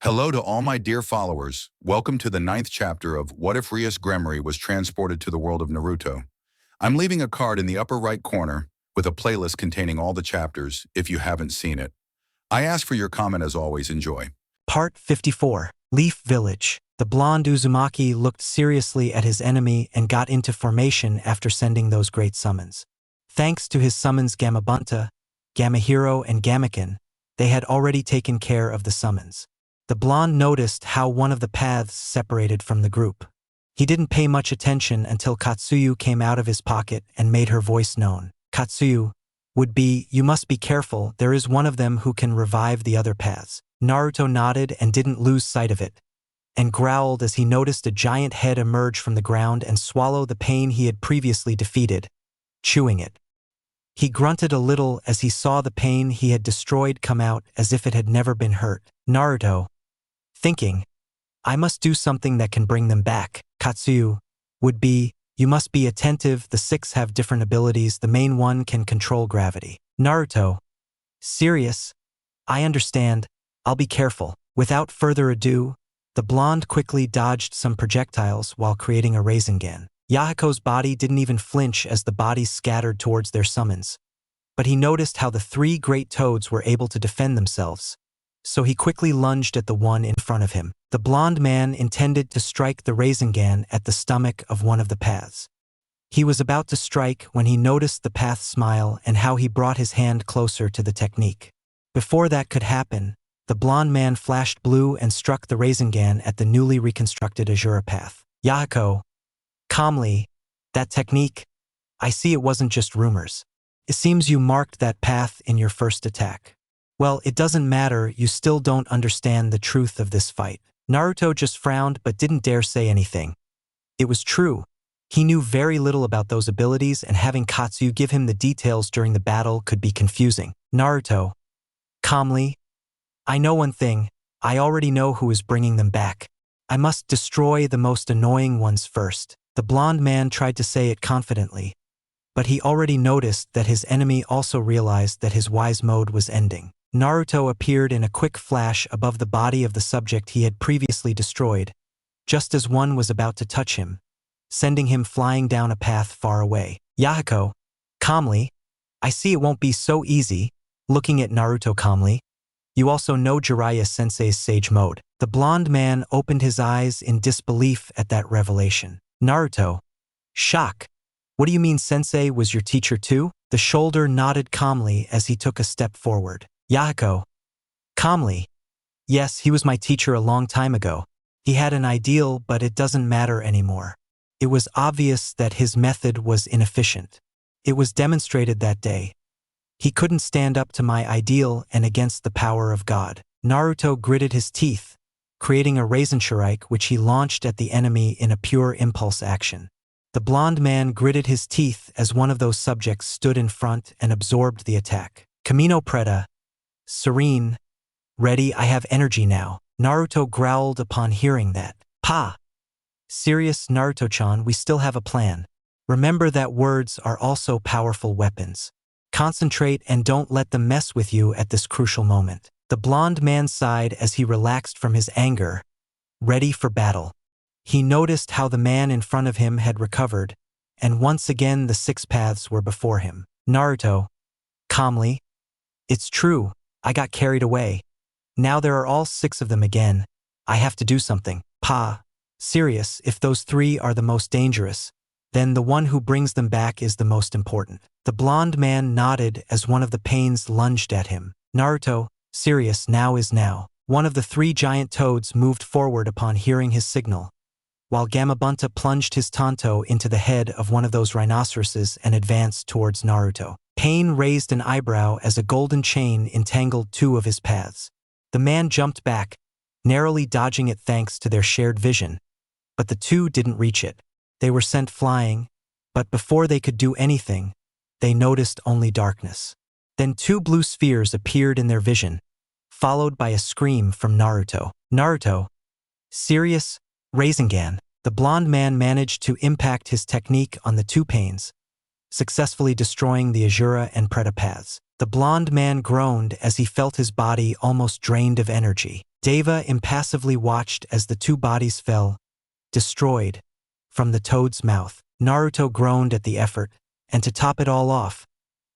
Hello to all my dear followers. Welcome to the 9th chapter of What If RIAS GREMORY Was Transported to the World of Naruto. I'm leaving a card in the upper right corner with a playlist containing all the chapters if you haven't seen it. I ask for your comment as always. Enjoy. Part 54. Leaf Village. The blonde Uzumaki looked seriously at his enemy and got into formation after sending those great summons. Thanks to his summons Gamabunta, Gamahiro, and Gamaken, they had already taken care of the summons. The blonde noticed how one of the paths separated from the group. He didn't pay much attention until Katsuyu came out of his pocket and made her voice known. Katsuyu would be, "You must be careful, there is one of them who can revive the other paths." Naruto nodded and didn't lose sight of it, and growled as he noticed a giant head emerge from the ground and swallow the pain he had previously defeated, chewing it. He grunted a little as he saw the pain he had destroyed come out as if it had never been hurt. Naruto, thinking, "I must do something that can bring them back." Katsuyu would be, "You must be attentive, the six have different abilities, the main one can control gravity." Naruto, "Serious? I understand, I'll be careful." Without further ado, the blonde quickly dodged some projectiles while creating a Rasengan. Yahako's body didn't even flinch as the bodies scattered towards their summons, but he noticed how the three great toads were able to defend themselves, so he quickly lunged at the one in front of him. The blonde man intended to strike the Rasengan at the stomach of one of the paths. He was about to strike when he noticed the path smile and how he brought his hand closer to the technique. Before that could happen, the blonde man flashed blue and struck the Rasengan at the newly reconstructed Azura path. Yahako, calmly, "That technique, I see it wasn't just rumors. It seems you marked that path in your first attack." "Well, it doesn't matter, you still don't understand the truth of this fight." Naruto just frowned but didn't dare say anything. It was true. He knew very little about those abilities, and having Katsuyu give him the details during the battle could be confusing. Naruto, calmly, "I know one thing, I already know who is bringing them back. I must destroy the most annoying ones first." The blonde man tried to say it confidently, but he already noticed that his enemy also realized that his wise mode was ending. Naruto appeared in a quick flash above the body of the subject he had previously destroyed, just as one was about to touch him, sending him flying down a path far away. Yahako, calmly, "I see it won't be so easy." Looking at Naruto calmly, "You also know Jiraiya Sensei's sage mode." The blonde man opened his eyes in disbelief at that revelation. Naruto, shock. "What do you mean Sensei was your teacher too?" The shoulder nodded calmly as he took a step forward. Yahako, calmly, "Yes, he was my teacher a long time ago. He had an ideal, but it doesn't matter anymore." It was obvious that his method was inefficient. It was demonstrated that day. He couldn't stand up to my ideal and against the power of God. Naruto gritted his teeth, creating a Rasenshurike which he launched at the enemy in a pure impulse action. The blonde man gritted his teeth as one of those subjects stood in front and absorbed the attack. Camino Preta, serene, ready, I have energy now. Naruto growled upon hearing that. "Pa! Serious, Naruto-chan, we still have a plan. Remember that words are also powerful weapons. Concentrate and don't let them mess with you at this crucial moment." The blonde man sighed as he relaxed from his anger, ready for battle. He noticed how the man in front of him had recovered, and once again the six paths were before him. Naruto, calmly, "It's true, I got carried away. Now there are all six of them again. I have to do something." "Pa, serious, if those three are the most dangerous, then the one who brings them back is the most important." The blonde man nodded as one of the pains lunged at him. Naruto, serious, now is now. One of the three giant toads moved forward upon hearing his signal, while Gamabunta plunged his tanto into the head of one of those rhinoceroses and advanced towards Naruto. Pain raised an eyebrow as a golden chain entangled two of his paths. The man jumped back, narrowly dodging it thanks to their shared vision, but the two didn't reach it. They were sent flying, but before they could do anything, they noticed only darkness. Then two blue spheres appeared in their vision, followed by a scream from Naruto. Naruto, serious, Rasengan. The blonde man managed to impact his technique on the two panes, successfully destroying the Azura and Preta paths. The blonde man groaned as he felt his body almost drained of energy. Deva impassively watched as the two bodies fell, destroyed, from the toad's mouth. Naruto groaned at the effort, and to top it all off,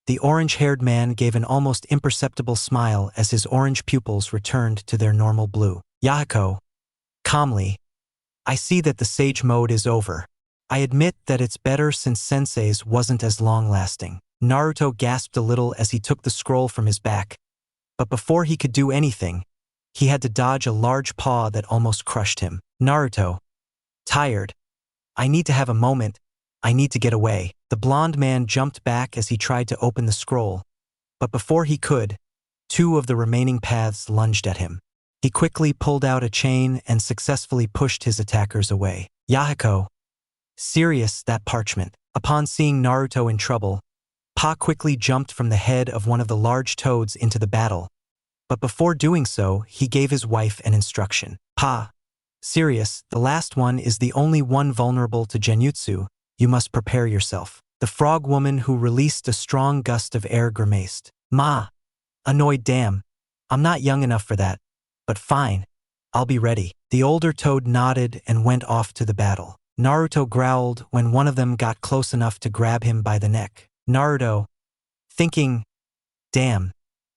the orange-haired man gave an almost imperceptible smile as his orange pupils returned to their normal blue. Yahiko, calmly, I see that the sage mode is over. I admit that it's better since Sensei's wasn't as long-lasting. Naruto gasped a little as he took the scroll from his back, but before he could do anything, he had to dodge a large paw that almost crushed him. Naruto, tired. I need to have a moment. I need to get away. The blonde man jumped back as he tried to open the scroll, but before he could, two of the remaining paths lunged at him. He quickly pulled out a chain and successfully pushed his attackers away. Yahiko, serious, that parchment. Upon seeing Naruto in trouble, Pa quickly jumped from the head of one of the large toads into the battle, but before doing so, he gave his wife an instruction. Pa, serious, the last one is the only one vulnerable to genjutsu. You must prepare yourself. The frog woman who released a strong gust of air grimaced. Ma, annoyed, damn, I'm not young enough for that, but fine, I'll be ready. The older toad nodded and went off to the battle. Naruto growled when one of them got close enough to grab him by the neck. Naruto, thinking, damn,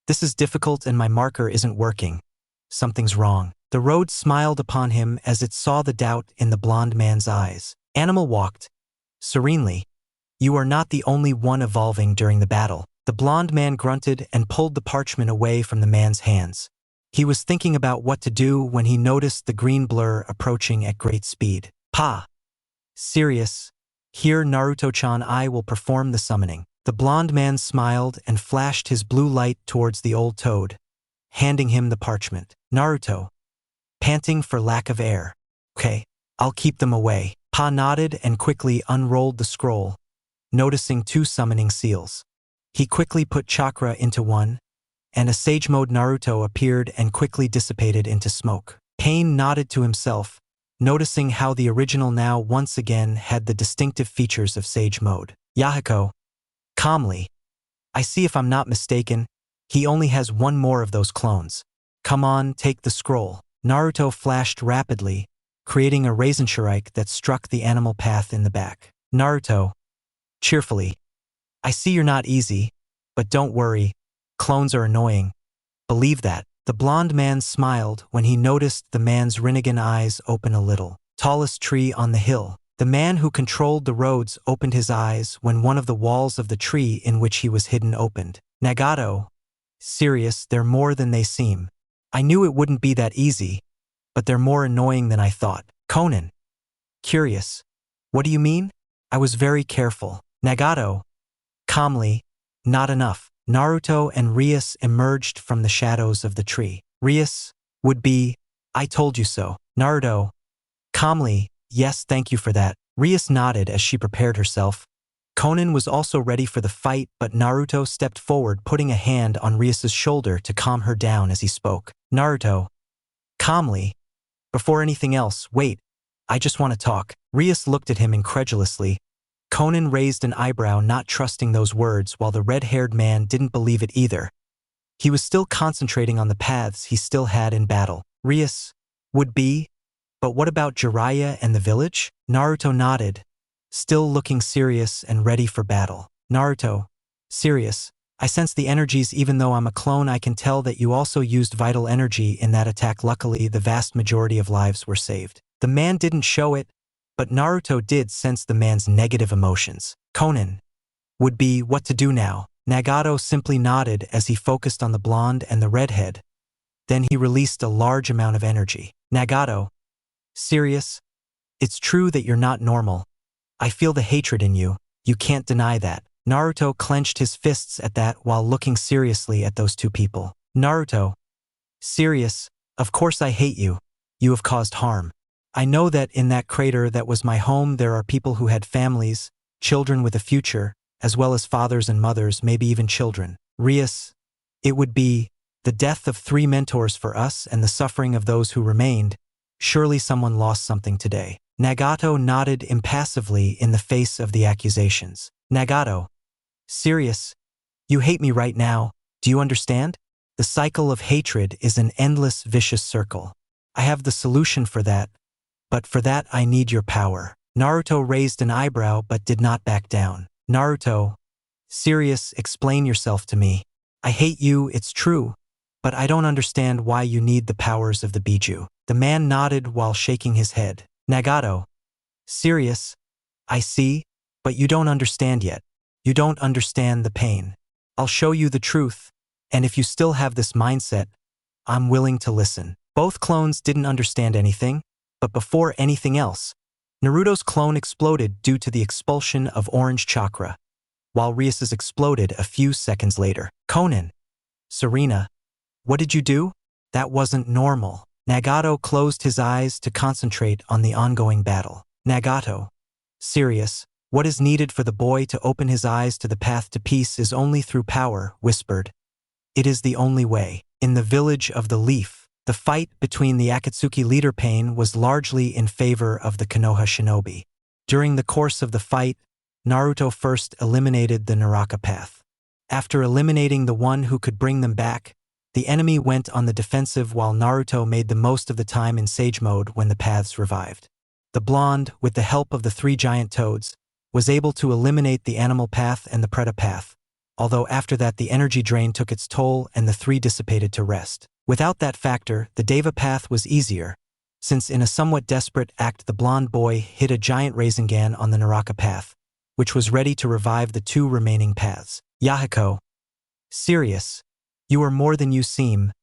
this is difficult and my marker isn't working. Something's wrong. The road smiled upon him as it saw the doubt in the blonde man's eyes. Animal walked serenely. You are not the only one evolving during the battle. The blonde man grunted and pulled the parchment away from the man's hands. He was thinking about what to do when he noticed the green blur approaching at great speed. Pa, serious, here Naruto-chan, I will perform the summoning. The blonde man smiled and flashed his blue light towards the old toad, handing him the parchment. Naruto, panting for lack of air. Okay, I'll keep them away. Pa nodded and quickly unrolled the scroll, noticing two summoning seals. He quickly put chakra into one, and a sage mode Naruto appeared and quickly dissipated into smoke. Pain nodded to himself, noticing how the original now once again had the distinctive features of sage mode. Yahiko, calmly, I see if I'm not mistaken, he only has one more of those clones. Come on, take the scroll. Naruto flashed rapidly, creating a Raisenshurike that struck the animal path in the back. Naruto, cheerfully, I see you're not easy, but don't worry, clones are annoying. Believe that. The blonde man smiled when he noticed the man's Rinnegan eyes open a little. Tallest tree on the hill. The man who controlled the roads opened his eyes when one of the walls of the tree in which he was hidden opened. Nagato, serious, they're more than they seem. I knew it wouldn't be that easy, but they're more annoying than I thought. Conan, curious, what do you mean? I was very careful. Nagato, calmly, not enough. Naruto and RIAS emerged from the shadows of the tree. RIAS would be, I told you so. Naruto, calmly, yes, thank you for that. RIAS nodded as she prepared herself. Conan was also ready for the fight, but Naruto stepped forward, putting a hand on RIAS's shoulder to calm her down as he spoke. Naruto, calmly, before anything else, wait, I just want to talk. RIAS looked at him incredulously. Conan raised an eyebrow, not trusting those words, while the red-haired man didn't believe it either. He was still concentrating on the paths he still had in battle. RIAS would be, but what about Jiraiya and the village? Naruto nodded, still looking serious and ready for battle. Naruto, serious, I sense the energies. Even though I'm a clone, I can tell that you also used vital energy in that attack. Luckily, the vast majority of lives were saved. The man didn't show it, but Naruto did sense the man's negative emotions. Conan would be, what to do now? Nagato simply nodded as he focused on the blonde and the redhead. Then he released a large amount of energy. Nagato, serious, it's true that you're not normal. I feel the hatred in you. You can't deny that. Naruto clenched his fists at that while looking seriously at those two people. Naruto, serious, of course I hate you. You have caused harm. I know that in that crater that was my home there are people who had families, children with a future, as well as fathers and mothers, maybe even children. RIAS, it would be the death of 3 mentors for us and the suffering of those who remained. Surely someone lost something today. Nagato nodded impassively in the face of the accusations. Nagato, serious, you hate me right now, do you understand? The cycle of hatred is an endless vicious circle. I have the solution for that, but for that I need your power. Naruto raised an eyebrow but did not back down. Naruto, serious, explain yourself to me. I hate you, it's true, but I don't understand why you need the powers of the Biju. The man nodded while shaking his head. Nagato, serious, I see, but you don't understand yet. You don't understand the pain. I'll show you the truth, and if you still have this mindset, I'm willing to listen. Both clones didn't understand anything, but before anything else, Naruto's clone exploded due to the expulsion of orange chakra, while RIAS's exploded a few seconds later. Conan, Serena, what did you do? That wasn't normal. Nagato closed his eyes to concentrate on the ongoing battle. Nagato, serious, what is needed for the boy to open his eyes to the path to peace is only through power, whispered. It is the only way. In the village of the Leaf, the fight between the Akatsuki leader Pain was largely in favor of the Konoha shinobi. During the course of the fight, Naruto first eliminated the Naraka path. After eliminating the one who could bring them back, the enemy went on the defensive while Naruto made the most of the time in Sage mode when the paths revived. The blonde, with the help of the 3 giant toads, was able to eliminate the animal path and the Preta path, although after that the energy drain took its toll and the 3 dissipated to rest. Without that factor, the Deva path was easier, since in a somewhat desperate act the blonde boy hit a giant Rasengan on the Naraka path, which was ready to revive the 2 remaining paths. Yahiko, serious, you are more than you seem.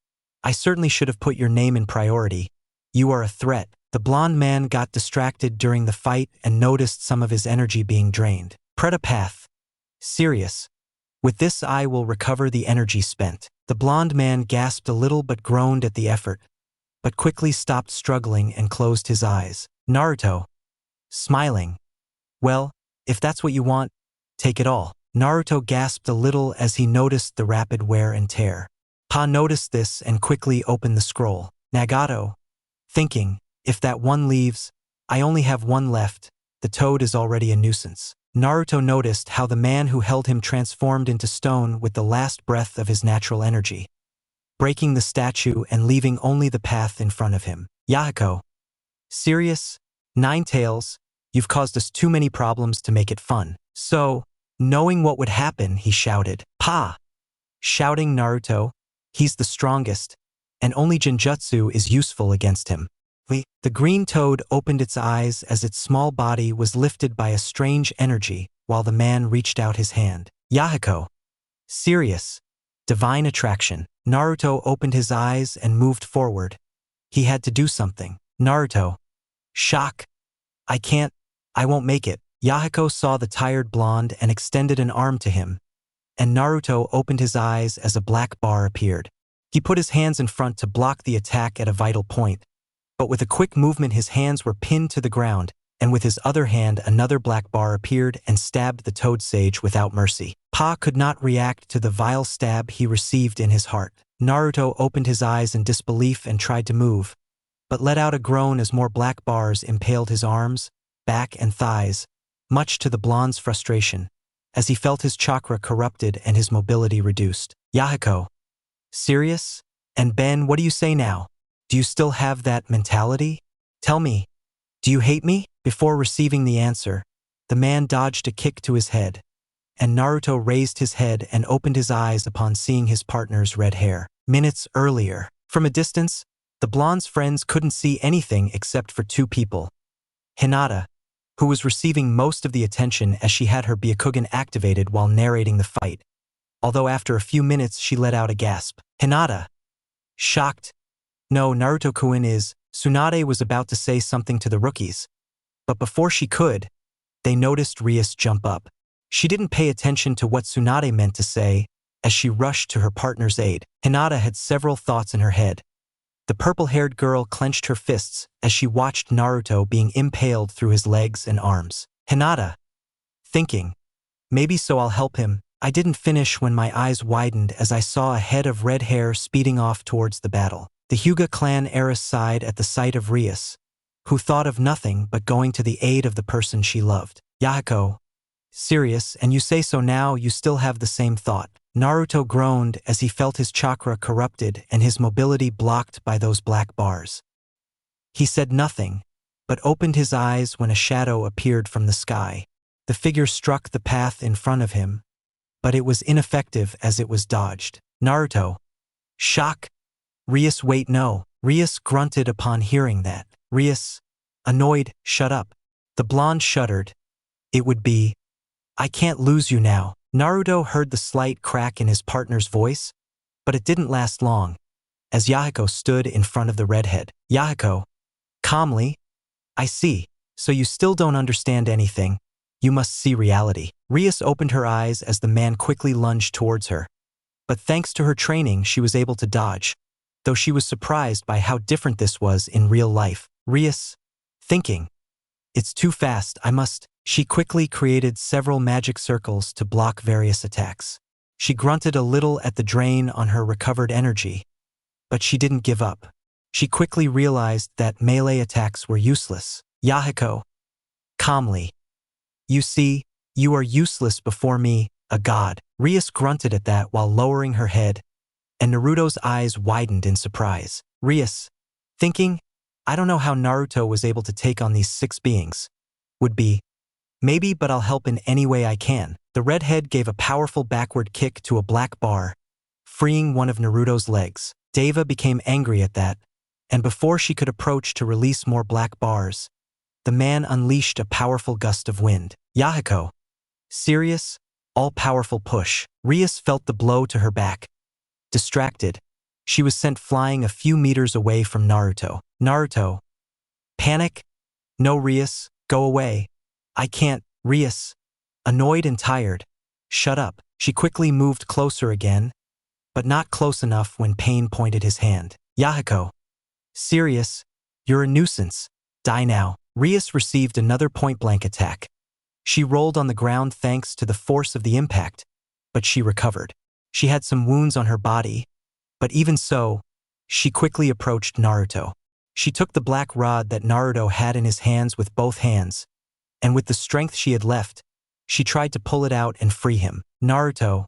I certainly should have put your name in priority. You are a threat. The blonde man got distracted during the fight and noticed some of his energy being drained. Preta path, serious. With this I will recover the energy spent. The blonde man gasped a little but groaned at the effort, but quickly stopped struggling and closed his eyes. Naruto, smiling. Well, if that's what you want, take it all. Naruto gasped a little as he noticed the rapid wear and tear. Pa noticed this and quickly opened the scroll. Nagato, thinking, if that one leaves, I only have one left, the toad is already a nuisance. Naruto noticed how the man who held him transformed into stone with the last breath of his natural energy, breaking the statue and leaving only the path in front of him. Yahiko, serious? 9 Tails, you've caused us too many problems to make it fun. So, knowing what would happen, he shouted, Pa! Shouting Naruto, he's the strongest, and only Genjutsu is useful against him. The green toad opened its eyes as its small body was lifted by a strange energy while the man reached out his hand. Yahiko, serious, divine attraction. Naruto opened his eyes and moved forward. He had to do something. Naruto, shock. I won't make it. Yahiko saw the tired blonde and extended an arm to him, and Naruto opened his eyes as a black bar appeared. He put his hands in front to block the attack at a vital point, but with a quick movement his hands were pinned to the ground, and with his other hand another black bar appeared and stabbed the toad sage without mercy. Pa could not react to the vile stab he received in his heart. Naruto opened his eyes in disbelief and tried to move, but let out a groan as more black bars impaled his arms, back and thighs, much to the blonde's frustration, as he felt his chakra corrupted and his mobility reduced. Yahiko, serious? And Ben, what do you say now? Do you still have that mentality? Tell me, do you hate me? Before receiving the answer, the man dodged a kick to his head, and Naruto raised his head and opened his eyes upon seeing his partner's red hair. Minutes earlier, from a distance, the blonde's friends couldn't see anything except for 2 people. Hinata, who was receiving most of the attention as she had her Byakugan activated while narrating the fight, although after a few minutes she let out a gasp. Hinata, shocked. No, Naruto-kun is. Tsunade was about to say something to the rookies, but before she could, they noticed RIAS jump up. She didn't pay attention to what Tsunade meant to say as she rushed to her partner's aid. Hinata had several thoughts in her head. The purple-haired girl clenched her fists as she watched Naruto being impaled through his legs and arms. Hinata, thinking, maybe so I'll help him. I didn't finish when my eyes widened as I saw a head of red hair speeding off towards the battle. The Hyuga clan heiress sighed at the sight of RIAS, who thought of nothing but going to the aid of the person she loved. Yahiko, serious, and you say so now, you still have the same thought. Naruto groaned as he felt his chakra corrupted and his mobility blocked by those black bars. He said nothing, but opened his eyes when a shadow appeared from the sky. The figure struck the path in front of him, but it was ineffective as it was dodged. Naruto. Shock. RIAS, wait, no. RIAS grunted upon hearing that. RIAS, annoyed, shut up. The blonde shuddered. It would be, I can't lose you now. Naruto heard the slight crack in his partner's voice, but it didn't last long, as Yahiko stood in front of the redhead. Yahiko. Calmly. I see. So you still don't understand anything. You must see reality. RIAS opened her eyes as the man quickly lunged towards her. But thanks to her training, she was able to dodge, though she was surprised by how different this was in real life. RIAS. Thinking. It's too fast, I must. She quickly created several magic circles to block various attacks. She grunted a little at the drain on her recovered energy, but she didn't give up. She quickly realized that melee attacks were useless. Yahiko. Calmly. You see, you are useless before me, a god. RIAS grunted at that while lowering her head, and Naruto's eyes widened in surprise. RIAS. Thinking, I don't know how Naruto was able to take on these 6 beings. Would be, maybe, but I'll help in any way I can. The redhead gave a powerful backward kick to a black bar, freeing one of Naruto's legs. Deva became angry at that, and before she could approach to release more black bars, the man unleashed a powerful gust of wind. Yahiko. Serious, all-powerful push. RIAS felt the blow to her back. Distracted, she was sent flying a few meters away from Naruto. Naruto. Panic? No, RIAS, go away. I can't. RIAS. Annoyed and tired. Shut up. She quickly moved closer again, but not close enough when Pain pointed his hand. Yahiko. Serious, you're a nuisance. Die now. RIAS received another point-blank attack. She rolled on the ground thanks to the force of the impact, but she recovered. She had some wounds on her body, but even so, she quickly approached Naruto. She took the black rod that Naruto had in his hands with both hands, and with the strength she had left, she tried to pull it out and free him. Naruto.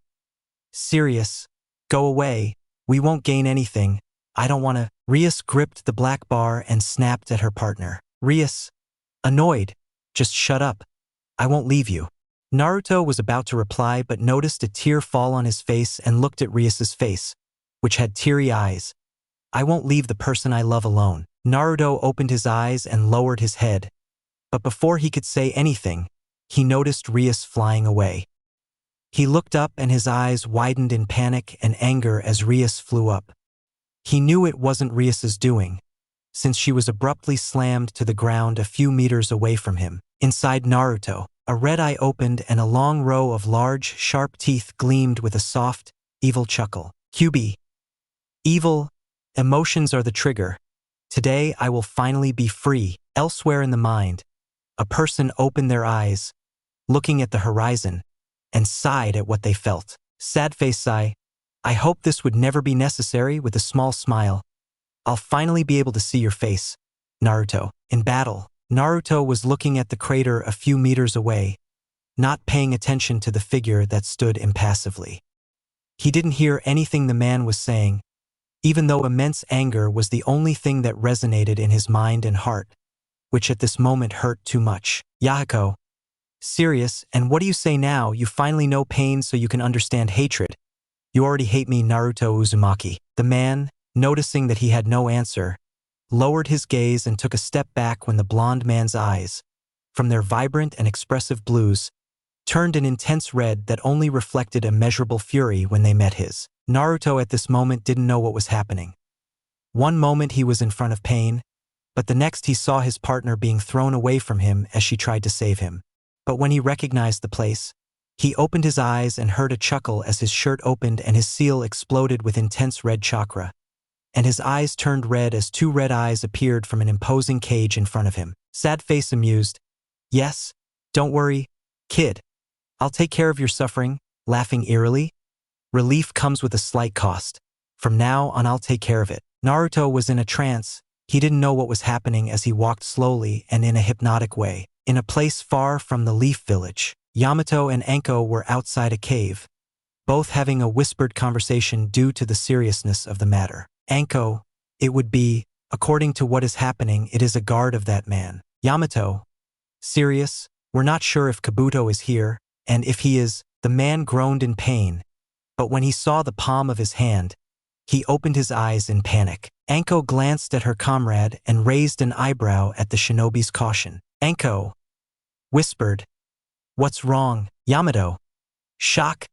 Serious. Go away. We won't gain anything. I don't want to. RIAS gripped the black bar and snapped at her partner. RIAS. Annoyed. Just shut up. I won't leave you. Naruto was about to reply but noticed a tear fall on his face and looked at RIAS's face, which had teary eyes. I won't leave the person I love alone. Naruto opened his eyes and lowered his head, but before he could say anything, he noticed RIAS flying away. He looked up and his eyes widened in panic and anger as RIAS flew up. He knew it wasn't RIAS's doing, since she was abruptly slammed to the ground a few meters away from him. Inside Naruto, a red eye opened and a long row of large, sharp teeth gleamed with a soft, evil chuckle. QB. Evil. Emotions are the trigger. Today I will finally be free. Elsewhere in the mind, a person opened their eyes, looking at the horizon, and sighed at what they felt. Sad face sigh. I hope this would never be necessary. With a small smile. I'll finally be able to see your face. Naruto. In battle, Naruto was looking at the crater a few meters away, not paying attention to the figure that stood impassively. He didn't hear anything the man was saying, even though immense anger was the only thing that resonated in his mind and heart, which at this moment hurt too much. Yahiko. Serious, and what do you say now? You finally know pain so you can understand hatred. You already hate me, Naruto Uzumaki. The man, noticing that he had no answer, lowered his gaze and took a step back when the blonde man's eyes, from their vibrant and expressive blues, turned an intense red that only reflected immeasurable fury when they met his. Naruto at this moment didn't know what was happening. One moment he was in front of Pain, but the next he saw his partner being thrown away from him as she tried to save him. But when he recognized the place, he opened his eyes and heard a chuckle as his shirt opened and his seal exploded with intense red chakra, and his eyes turned red as 2 red eyes appeared from an imposing cage in front of him. Sad face amused. Yes, don't worry, kid. I'll take care of your suffering, laughing eerily. Relief comes with a slight cost. From now on I'll take care of it. Naruto was in a trance. He didn't know what was happening as he walked slowly and in a hypnotic way. In a place far from the Leaf Village, Yamato and Anko were outside a cave, both having a whispered conversation due to the seriousness of the matter. Anko, it would be, according to what is happening, it is a guard of that man. Yamato, serious, we're not sure if Kabuto is here, and if he is, the man groaned in pain, but when he saw the palm of his hand, he opened his eyes in panic. Anko glanced at her comrade and raised an eyebrow at the shinobi's caution. Anko whispered, "What's wrong, Yamato?" Shock.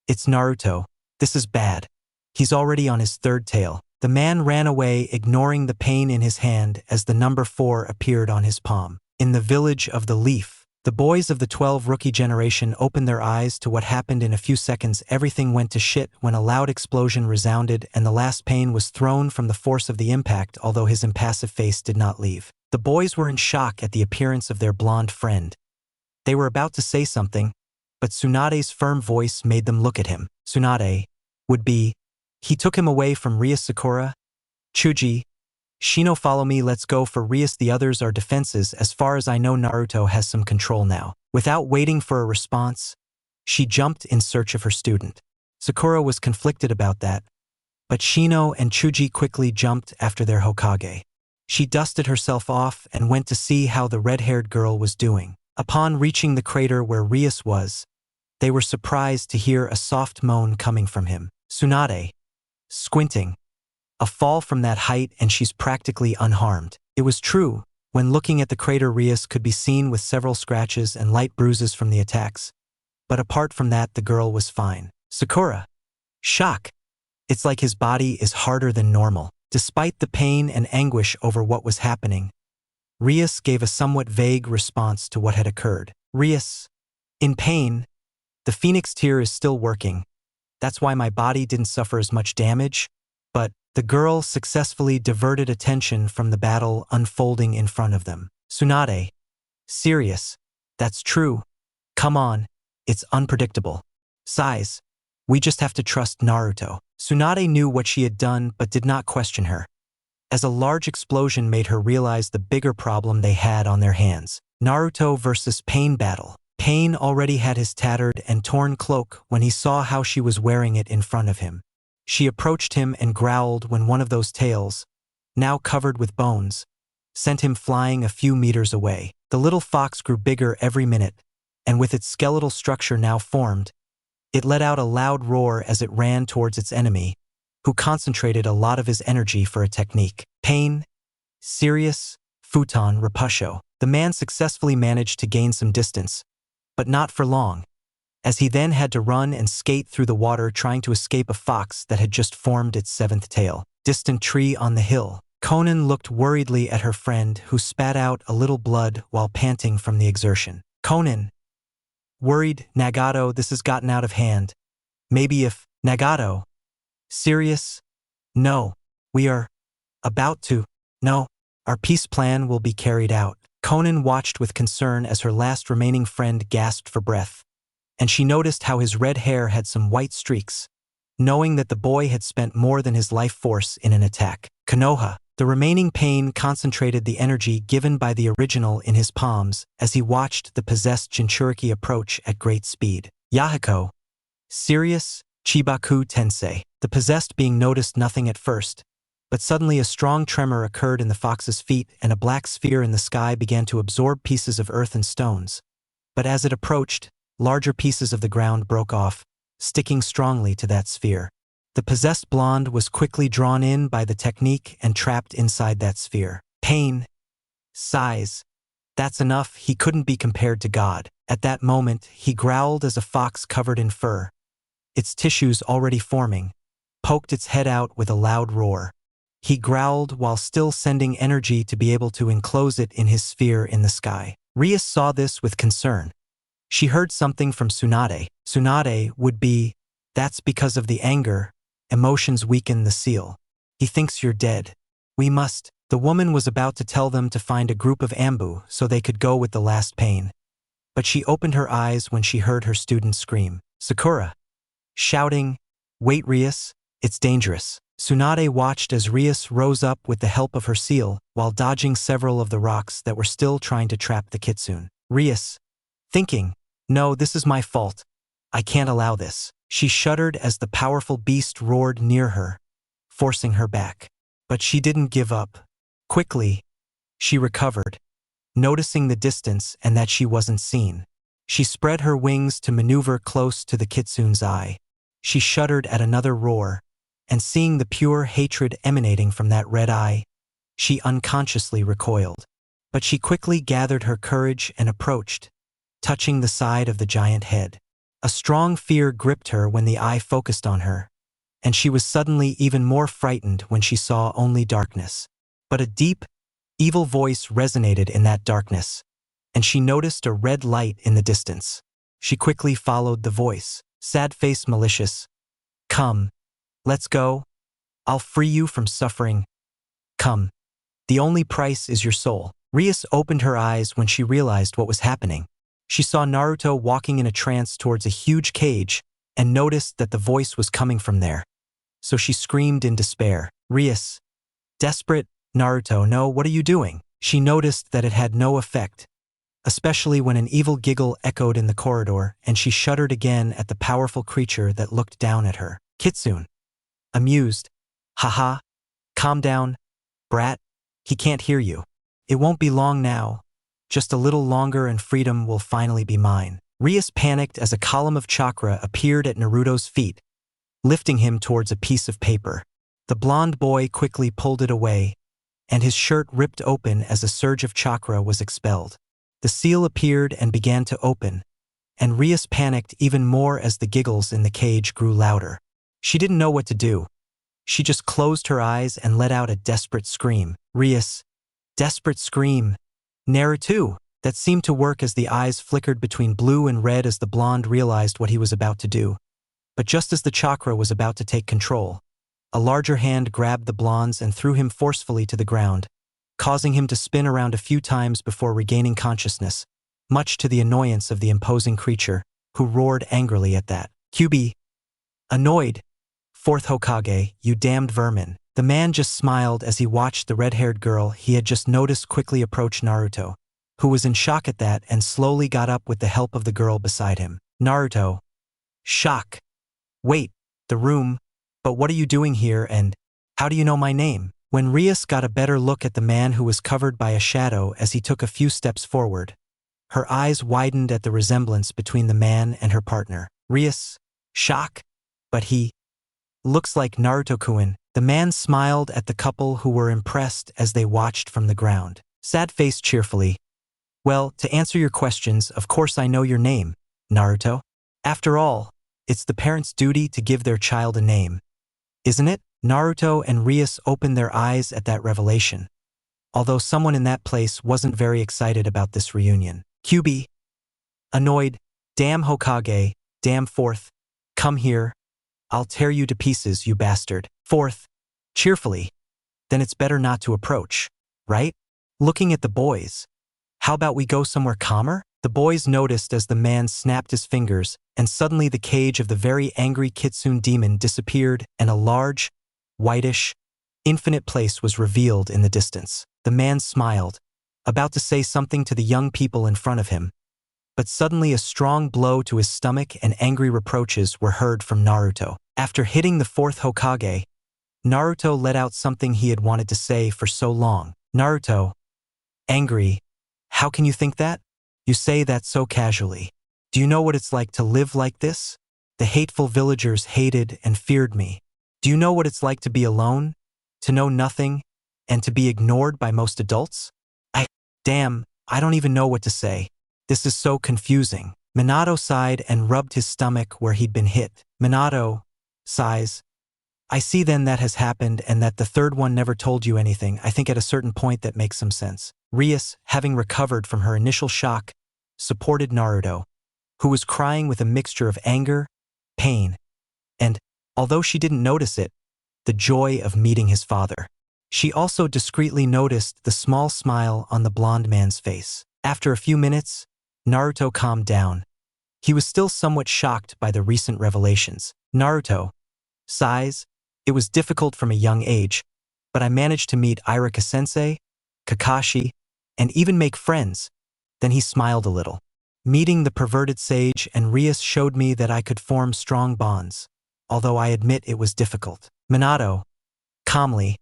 "It's Naruto. This is bad. He's already on his third tail." The man ran away, ignoring the pain in his hand as the number 4 appeared on his palm. In the village of the Leaf, the boys of the 12 rookie generation opened their eyes to what happened. In a few seconds. Everything went to shit when a loud explosion resounded and the last pain was thrown from the force of the impact, although his impassive face did not leave. The boys were in shock at the appearance of their blonde friend. They were about to say something, but Tsunade's firm voice made them look at him. Tsunade would be. He took him away from RIAS. Sakura, Chuji, Shino, follow me, let's go for RIAS. The others are defenses. As far as I know, Naruto has some control now. Without waiting for a response, she jumped in search of her student. Sakura was conflicted about that, but Shino and Chuji quickly jumped after their Hokage. She dusted herself off and went to see how the red-haired girl was doing. Upon reaching the crater where RIAS was, they were surprised to hear a soft moan coming from him. Tsunade, squinting, a fall from that height and she's practically unharmed. It was true. When looking at the crater, RIAS could be seen with several scratches and light bruises from the attacks. But apart from that, the girl was fine. Sakura, shock. It's like his body is harder than normal. Despite the pain and anguish over what was happening, RIAS gave a somewhat vague response to what had occurred. RIAS, in pain, the Phoenix tear is still working. That's why my body didn't suffer as much damage, but the girl successfully diverted attention from the battle unfolding in front of them. Tsunade, serious, that's true. Come on, it's unpredictable. Size, we just have to trust Naruto. Tsunade knew what she had done but did not question her, as a large explosion made her realize the bigger problem they had on their hands. Naruto versus Pain battle. Pain already had his tattered and torn cloak when he saw how she was wearing it in front of him. She approached him and growled when one of those tails, now covered with bones, sent him flying a few meters away. The little fox grew bigger every minute, and with its skeletal structure now formed, it let out a loud roar as it ran towards its enemy, who concentrated a lot of his energy for a technique. Pain, serious, futon, repusho. The man successfully managed to gain some distance, but not for long, as he then had to run and skate through the water trying to escape a fox that had just formed its 7th tail. Distant tree on the hill. Konan looked worriedly at her friend, who spat out a little blood while panting from the exertion. Konan, worried, Nagato, this has gotten out of hand. Maybe if, Nagato, serious? No, we are about to, no, our peace plan will be carried out. Konan watched with concern as her last remaining friend gasped for breath, and she noticed how his red hair had some white streaks, knowing that the boy had spent more than his life force in an attack. Konoha, the remaining pain concentrated the energy given by the original in his palms as he watched the possessed Jinchuriki approach at great speed. Yahiko, serious, Chibaku Tensei. The possessed being noticed nothing at first, but suddenly a strong tremor occurred in the fox's feet and a black sphere in the sky began to absorb pieces of earth and stones. But as it approached, larger pieces of the ground broke off, sticking strongly to that sphere. The possessed blonde was quickly drawn in by the technique and trapped inside that sphere. Pain, size, that's enough. He couldn't be compared to God. At that moment, he growled as a fox covered in fur, its tissues already forming, poked its head out with a loud roar. He growled while still sending energy to be able to enclose it in his sphere in the sky. RIAS saw this with concern. She heard something from Tsunade. Tsunade would be, that's because of the anger. Emotions weaken the seal. He thinks you're dead. We must. The woman was about to tell them to find a group of ambu so they could go with the last pain. But she opened her eyes when she heard her student scream. Sakura, shouting, wait RIAS, it's dangerous. Tsunade watched as RIAS rose up with the help of her seal while dodging several of the rocks that were still trying to trap the kitsune. RIAS, thinking, no, this is my fault. I can't allow this. She shuddered as the powerful beast roared near her, forcing her back. But she didn't give up. Quickly, she recovered, noticing the distance and that she wasn't seen. She spread her wings to maneuver close to the kitsune's eye. She shuddered at another roar, and seeing the pure hatred emanating from that red eye, she unconsciously recoiled. But she quickly gathered her courage and approached, touching the side of the giant head. A strong fear gripped her when the eye focused on her, and she was suddenly even more frightened when she saw only darkness. But a deep, evil voice resonated in that darkness, and she noticed a red light in the distance. She quickly followed the voice, sad-faced malicious. "Come, let's go. I'll free you from suffering. Come. The only price is your soul." RIAS opened her eyes when she realized what was happening. She saw Naruto walking in a trance towards a huge cage and noticed that the voice was coming from there. So she screamed in despair. "RIAS." Desperate, "Naruto, no, what are you doing?" She noticed that it had no effect, especially when an evil giggle echoed in the corridor, and she shuddered again at the powerful creature that looked down at her. Kitsune, amused. "Haha, calm down, brat. He can't hear you. It won't be long now. Just a little longer and freedom will finally be mine." RIAS panicked as a column of chakra appeared at Naruto's feet, lifting him towards a piece of paper. The blonde boy quickly pulled it away, and his shirt ripped open as a surge of chakra was expelled. The seal appeared and began to open, and RIAS panicked even more as the giggles in the cage grew louder. She didn't know what to do. She just closed her eyes and let out a desperate scream. "RIAS." Desperate scream. Naruto. That seemed to work as the eyes flickered between blue and red as the blonde realized what he was about to do. But just as the chakra was about to take control, a larger hand grabbed the blonde's and threw him forcefully to the ground, causing him to spin around a few times before regaining consciousness, much to the annoyance of the imposing creature, who roared angrily at that. "QB. Annoyed. Fourth Hokage, you damned vermin." The man just smiled as he watched the red-haired girl he had just noticed quickly approach Naruto, who was in shock at that and slowly got up with the help of the girl beside him. Naruto. Shock. "Wait, the room. But what are you doing here and how do you know my name?" When RIAS got a better look at the man who was covered by a shadow as he took a few steps forward, her eyes widened at the resemblance between the man and her partner. "RIAS. Shock? But he looks like Naruto-kun." The man smiled at the couple who were impressed as they watched from the ground. Sad-faced cheerfully. "Well, to answer your questions, of course I know your name, Naruto. After all, it's the parents' duty to give their child a name, isn't it?" Naruto and RIAS opened their eyes at that revelation, although someone in that place wasn't very excited about this reunion. "QB. Annoyed. Damn Hokage, damn fourth. Come here. I'll tear you to pieces, you bastard." "Fourth." Cheerfully. "Then it's better not to approach, right?" Looking at the boys. "How about we go somewhere calmer?" The boys noticed as the man snapped his fingers, and suddenly the cage of the very angry Kitsune demon disappeared and a large, whitish, infinite place was revealed in the distance. The man smiled, about to say something to the young people in front of him, but suddenly a strong blow to his stomach and angry reproaches were heard from Naruto. After hitting the fourth Hokage, Naruto let out something he had wanted to say for so long. "Naruto. Angry. How can you think that? You say that so casually. Do you know what it's like to live like this? The hateful villagers hated and feared me. Do you know what it's like to be alone, to know nothing, and to be ignored by most adults? Damn, I don't even know what to say. This is so confusing." Minato sighed and rubbed his stomach where he'd been hit. Minato sighs. "I see then that has happened and that the third one never told you anything. I think at a certain point that makes some sense." RIAS, having recovered from her initial shock, supported Naruto, who was crying with a mixture of anger, pain, and, although she didn't notice it, the joy of meeting his father. She also discreetly noticed the small smile on the blonde man's face. After a few minutes, Naruto calmed down. He was still somewhat shocked by the recent revelations. "Naruto sighs. It was difficult from a young age, but I managed to meet Irika-sensei, Kakashi, and even make friends." Then he smiled a little. Meeting the perverted sage and RIAS showed me that I could form strong bonds, although I admit it was difficult. Minato, calmly,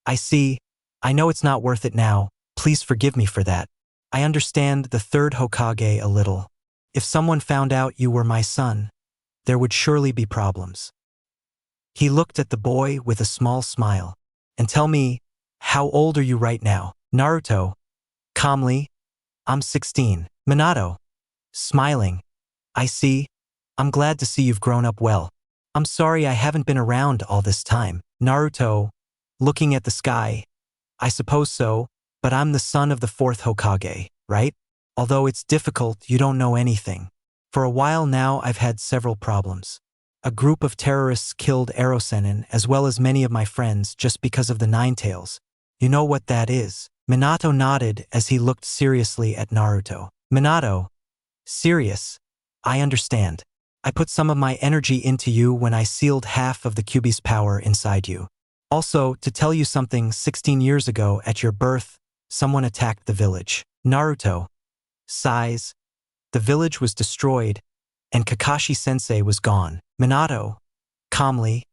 I see. I know it's not worth it now. Please forgive me for that. I understand the third Hokage a little. If someone found out you were my son, there would surely be problems. He looked at the boy with a small smile. And tell me, how old are you right now? Naruto, calmly, I'm 16. Minato, smiling, I see. I'm glad to see you've grown up well. I'm sorry I haven't been around all this time. Naruto, looking at the sky, I suppose so, but I'm the son of the fourth Hokage, right? Although it's difficult, you don't know anything. For a while now, I've had several problems. A group of terrorists killed Erosenin as well as many of my friends just because of the Nine Tails. You know what that is? Minato nodded as he looked seriously at Naruto. Minato, serious? I understand. I put some of my energy into you when I sealed half of the Kyuubi's power inside you. Also, to tell you something, 16 years ago, at your birth, someone attacked the village. Naruto sighs. The village was destroyed, and Kakashi-sensei was gone. Minato, calmly,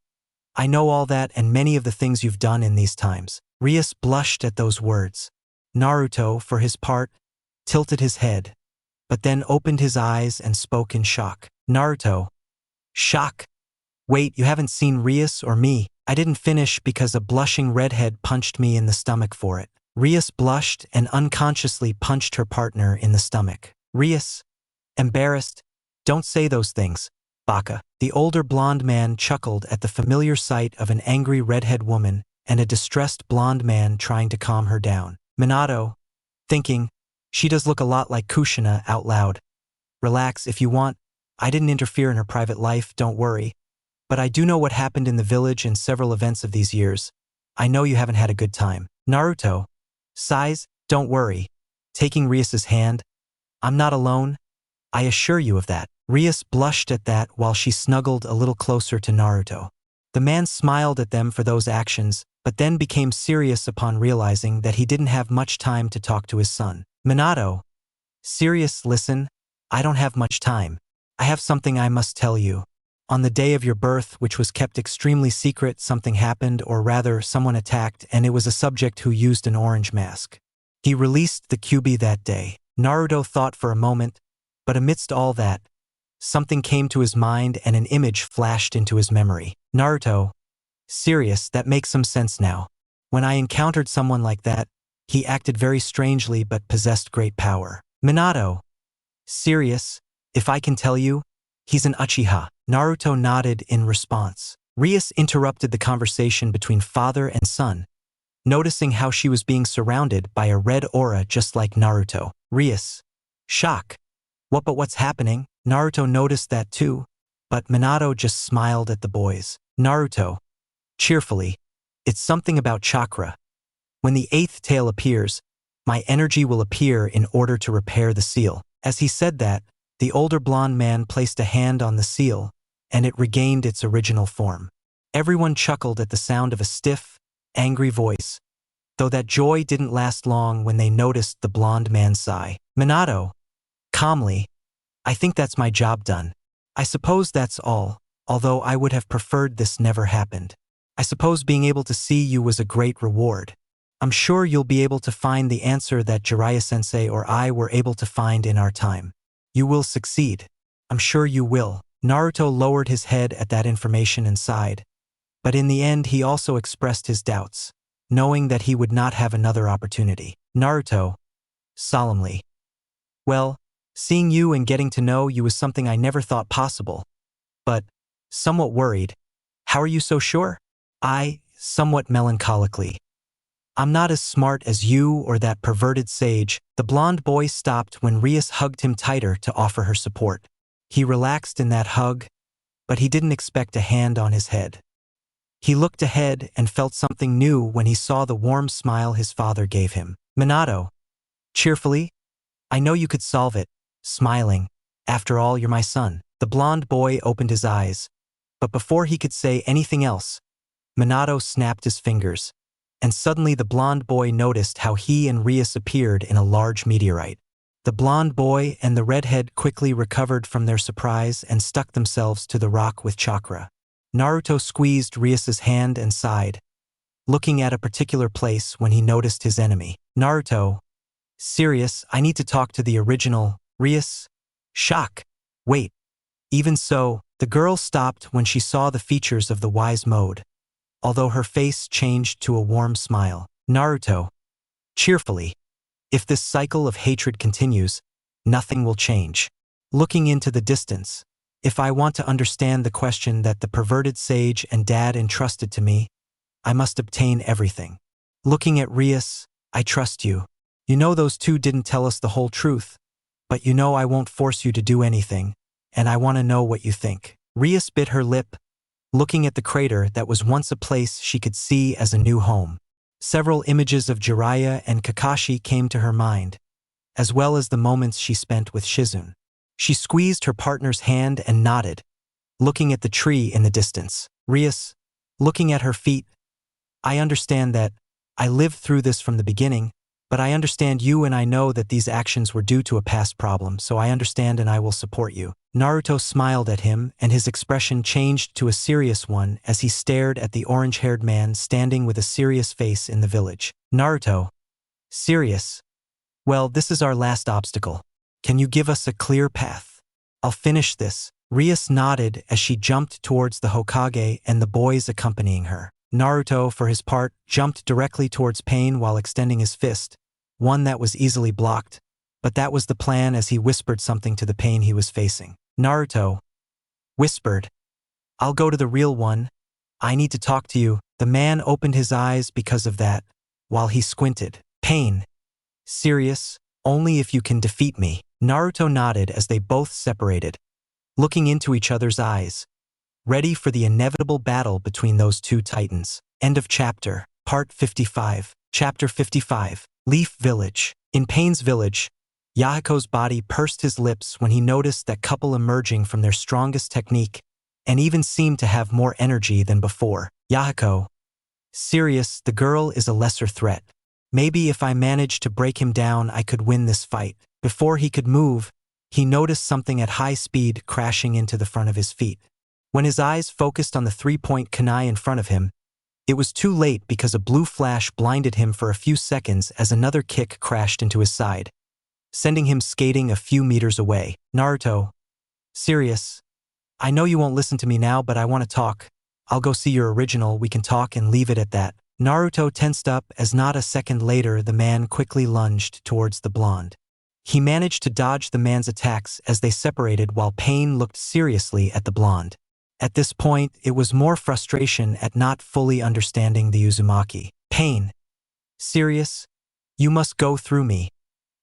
I know all that and many of the things you've done in these times. RIAS blushed at those words. Naruto, for his part, tilted his head, but then opened his eyes and spoke in shock. Naruto, shock? Wait, you haven't seen RIAS or me? I didn't finish because a blushing redhead punched me in the stomach for it. RIAS blushed and unconsciously punched her partner in the stomach. RIAS, embarrassed, don't say those things, Baka. The older blonde man chuckled at the familiar sight of an angry redhead woman and a distressed blonde man trying to calm her down. Minato, thinking, she does look a lot like Kushina, out loud. Relax if you want. I didn't interfere in her private life, don't worry. But I do know what happened in the village and several events of these years. I know you haven't had a good time. Naruto sighs, don't worry. Taking RIAS's hand, I'm not alone. I assure you of that. RIAS blushed at that while she snuggled a little closer to Naruto. The man smiled at them for those actions, but then became serious upon realizing that he didn't have much time to talk to his son. Minato, serious, listen, I don't have much time. I have something I must tell you. On the day of your birth, which was kept extremely secret, something happened, or rather, someone attacked, and it was a subject who used an orange mask. He released the Kyuubi that day. Naruto thought for a moment, but amidst all that, something came to his mind and an image flashed into his memory. Naruto, serious, that makes some sense now. When I encountered someone like that, he acted very strangely but possessed great power. Minato, serious, if I can tell you, he's an Uchiha. Naruto nodded in response. RIAS interrupted the conversation between father and son, noticing how she was being surrounded by a red aura just like Naruto. RIAS, shock. What's happening? Naruto noticed that too, but Minato just smiled at the boys. Naruto, cheerfully, it's something about chakra. When the eighth tail appears, my energy will appear in order to repair the seal. As he said that, the older blonde man placed a hand on the seal, and it regained its original form. Everyone chuckled at the sound of a stiff, angry voice, though that joy didn't last long when they noticed the blonde man sigh. Minato, calmly, I think that's my job done. I suppose that's all, although I would have preferred this never happened. I suppose being able to see you was a great reward. I'm sure you'll be able to find the answer that Jiraiya-sensei or I were able to find in our time. You will succeed. I'm sure you will. Naruto lowered his head at that information and sighed. But in the end he also expressed his doubts, knowing that he would not have another opportunity. Naruto, solemnly. Well, seeing you and getting to know you was something I never thought possible. But, somewhat worried. How are you so sure? I, somewhat melancholically. I'm not as smart as you or that perverted sage. The blonde boy stopped when RIAS hugged him tighter to offer her support. He relaxed in that hug, but he didn't expect a hand on his head. He looked ahead and felt something new when he saw the warm smile his father gave him. Minato, cheerfully, I know you could solve it, smiling. After all, you're my son. The blonde boy opened his eyes, but before he could say anything else, Minato snapped his fingers, and suddenly the blonde boy noticed how he and RIAS appeared in a large meteorite. The blonde boy and the redhead quickly recovered from their surprise and stuck themselves to the rock with chakra. Naruto squeezed RIAS's hand and sighed, looking at a particular place when he noticed his enemy. Naruto, serious, I need to talk to the original, RIAS? Shock. Wait. Even so, the girl stopped when she saw the features of the wise mode, although her face changed to a warm smile. Naruto, cheerfully, if this cycle of hatred continues, nothing will change. Looking into the distance, if I want to understand the question that the perverted sage and dad entrusted to me, I must obtain everything. Looking at RIAS, I trust you. You know those two didn't tell us the whole truth, but you know I won't force you to do anything, and I want to know what you think. RIAS bit her lip, looking at the crater that was once a place she could see as a new home. Several images of Jiraiya and Kakashi came to her mind, as well as the moments she spent with Shizune. She squeezed her partner's hand and nodded, looking at the tree in the distance. RIAS, looking at her feet, I understand that I lived through this from the beginning, but I understand you and I know that these actions were due to a past problem, so I understand and I will support you. Naruto smiled at him and his expression changed to a serious one as he stared at the orange-haired man standing with a serious face in the village. Naruto, serious? Well, this is our last obstacle. Can you give us a clear path? I'll finish this. RIAS nodded as she jumped towards the Hokage and the boys accompanying her. Naruto, for his part, jumped directly towards Pain while extending his fist, one that was easily blocked, but that was the plan as he whispered something to the Pain he was facing. Naruto whispered, I'll go to the real one. I need to talk to you. The man opened his eyes because of that, while he squinted. Pain. Serious? Only if you can defeat me. Naruto nodded as they both separated, looking into each other's eyes, ready for the inevitable battle between those two titans. End of chapter. Part 55. Chapter 55. Leaf Village. In Pain's village, Yahako's body pursed his lips when he noticed that couple emerging from their strongest technique and even seemed to have more energy than before. Yahako. Serious, the girl is a lesser threat. Maybe if I managed to break him down I could win this fight. Before he could move, he noticed something at high speed crashing into the front of his feet. When his eyes focused on the three-point kunai in front of him, it was too late because a blue flash blinded him for a few seconds as another kick crashed into his side, sending him skating a few meters away. Naruto. Serious. I know you won't listen to me now, but I want to talk. I'll go see your original, we can talk and leave it at that. Naruto tensed up as not a second later the man quickly lunged towards the blonde. He managed to dodge the man's attacks as they separated while Pain looked seriously at the blonde. At this point, it was more frustration at not fully understanding the Uzumaki. Pain. Serious? You must go through me.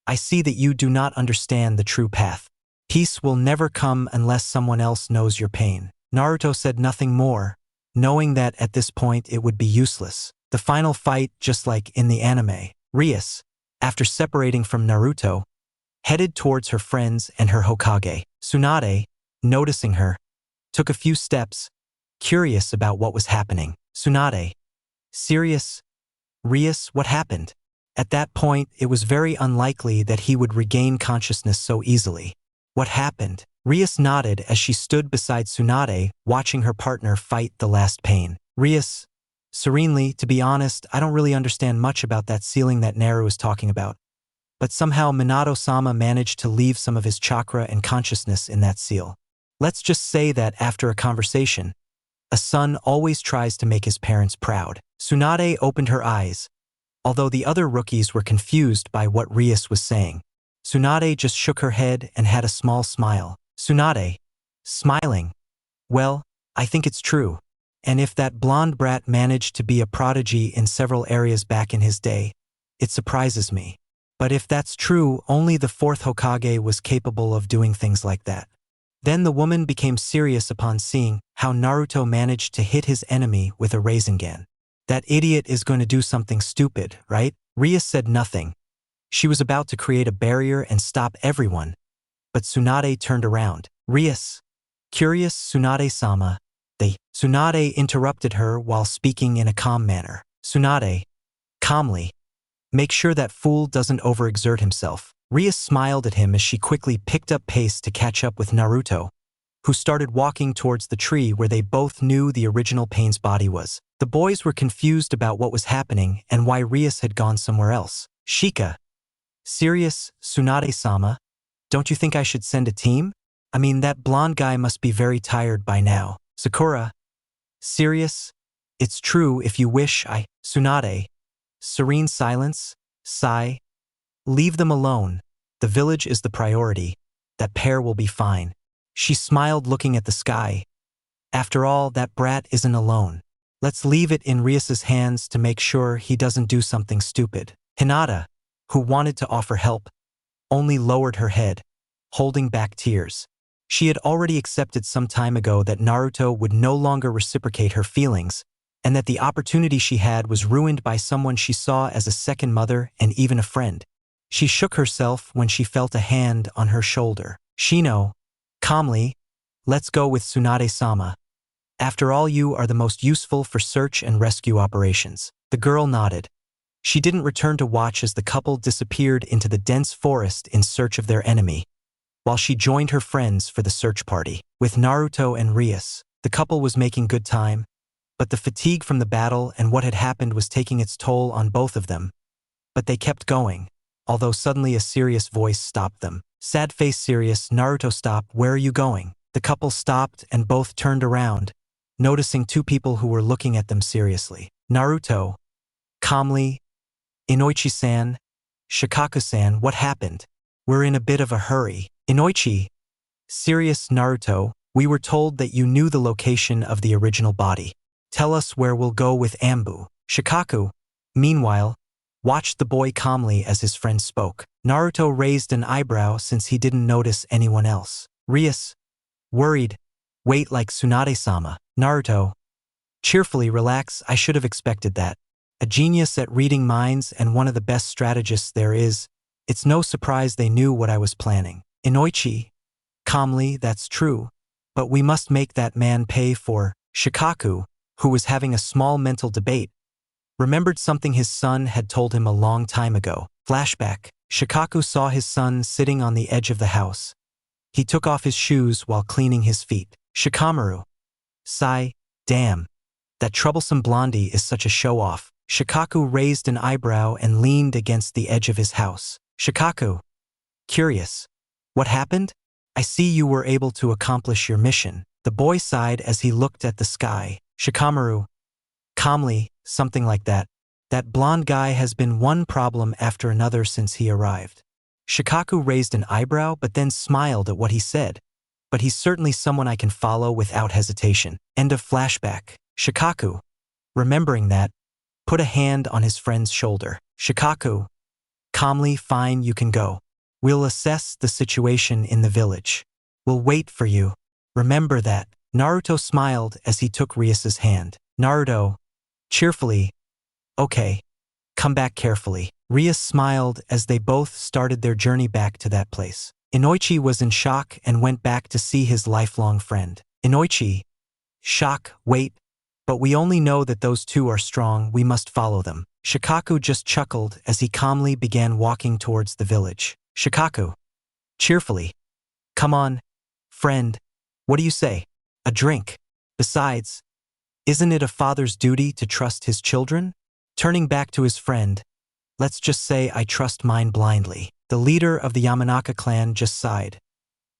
I see that you do not understand the true path. Peace will never come unless someone else knows your pain. Naruto said nothing more, knowing that at this point it would be useless. The final fight, just like in the anime. RIAS, after separating from Naruto, headed towards her friends and her Hokage. Tsunade, noticing her, took a few steps, curious about what was happening. Tsunade. Serious? RIAS, what happened? At that point, it was very unlikely that he would regain consciousness so easily. What happened? RIAS nodded as she stood beside Tsunade, watching her partner fight the last pain. RIAS, serenely, to be honest, I don't really understand much about that ceiling that Naru is talking about. But somehow Minato-sama managed to leave some of his chakra and consciousness in that seal. Let's just say that after a conversation, a son always tries to make his parents proud. Tsunade opened her eyes, although the other rookies were confused by what RIAS was saying. Tsunade just shook her head and had a small smile. Tsunade, smiling. Well, I think it's true. And if that blonde brat managed to be a prodigy in several areas back in his day, it surprises me. But if that's true, only the fourth Hokage was capable of doing things like that. Then the woman became serious upon seeing how Naruto managed to hit his enemy with a Rasengan. That idiot is going to do something stupid, right? RIAS said nothing. She was about to create a barrier and stop everyone. But Tsunade turned around. RIAS. Curious Tsunade-sama. Tsunade interrupted her while speaking in a calm manner. Tsunade. Calmly. Make sure that fool doesn't overexert himself. RIAS smiled at him as she quickly picked up pace to catch up with Naruto, who started walking towards the tree where they both knew the original Pain's body was. The boys were confused about what was happening and why RIAS had gone somewhere else. Shika. Serious, Tsunade-sama? Don't you think I should send a team? I mean, that blonde guy must be very tired by now. Sakura. Serious? It's true if you wish. Tsunade. Serene silence. Sigh. Leave them alone. The village is the priority. That pair will be fine. She smiled, looking at the sky. After all, that brat isn't alone. Let's leave it in RIAS's hands to make sure he doesn't do something stupid. Hinata, who wanted to offer help, only lowered her head, holding back tears. She had already accepted some time ago that Naruto would no longer reciprocate her feelings, and that the opportunity she had was ruined by someone she saw as a second mother and even a friend. She shook herself when she felt a hand on her shoulder. Shino, calmly, let's go with Tsunade-sama. After all, you are the most useful for search and rescue operations. The girl nodded. She didn't return to watch as the couple disappeared into the dense forest in search of their enemy, while she joined her friends for the search party. With Naruto and RIAS, the couple was making good time, but the fatigue from the battle and what had happened was taking its toll on both of them. But they kept going, although suddenly a serious voice stopped them. Sad face. Serious, Naruto, stop, where are you going? The couple stopped and both turned around, noticing two people who were looking at them seriously. Naruto, calmly, Inoichi-san, Shikaku-san, what happened? We're in a bit of a hurry. Inoichi, serious, Naruto, we were told that you knew the location of the original body. Tell us where we'll go with Ambu. Shikaku, meanwhile, watched the boy calmly as his friend spoke. Naruto raised an eyebrow since he didn't notice anyone else. RIAS, worried, wait, like Tsunade-sama. Naruto, cheerfully, relax, I should have expected that. A genius at reading minds and one of the best strategists there is, it's no surprise they knew what I was planning. Inoichi, calmly, that's true, but we must make that man pay for. Shikaku, who was having a small mental debate, remembered something his son had told him a long time ago. Flashback. Shikaku saw his son sitting on the edge of the house. He took off his shoes while cleaning his feet. Shikamaru. Sigh, damn. That troublesome blondie is such a show-off. Shikaku raised an eyebrow and leaned against the edge of his house. Shikaku. Curious. What happened? I see you were able to accomplish your mission. The boy sighed as he looked at the sky. Shikamaru. Calmly, something like that. That blonde guy has been one problem after another since he arrived. Shikaku raised an eyebrow but then smiled at what he said. But he's certainly someone I can follow without hesitation. End of flashback. Shikaku, remembering that, put a hand on his friend's shoulder. Shikaku, calmly, fine, you can go. We'll assess the situation in the village. We'll wait for you. Remember that. Naruto smiled as he took RIAS's hand. Naruto, cheerfully, okay. Come back carefully. RIAS smiled as they both started their journey back to that place. Inoichi was in shock and went back to see his lifelong friend. Inoichi, shock, wait, but we only know that those two are strong, we must follow them. Shikaku just chuckled as he calmly began walking towards the village. Shikaku, cheerfully, come on, friend, what do you say? A drink. Besides, isn't it a father's duty to trust his children? Turning back to his friend, let's just say I trust mine blindly. The leader of the Yamanaka clan just sighed,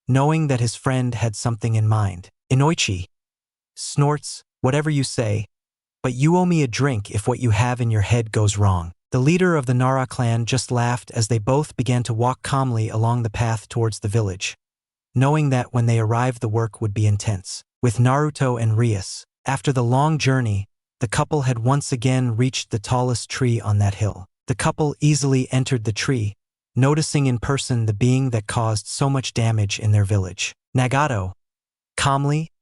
knowing that his friend had something in mind. Inoichi snorts, whatever you say, but you owe me a drink if what you have in your head goes wrong. The leader of the Nara clan just laughed as they both began to walk calmly along the path towards the village, knowing that when they arrived the work would be intense. With Naruto and RIAS, after the long journey, the couple had once again reached the tallest tree on that hill. The couple easily entered the tree, noticing in person the being that caused so much damage in their village. Nagato, calmly,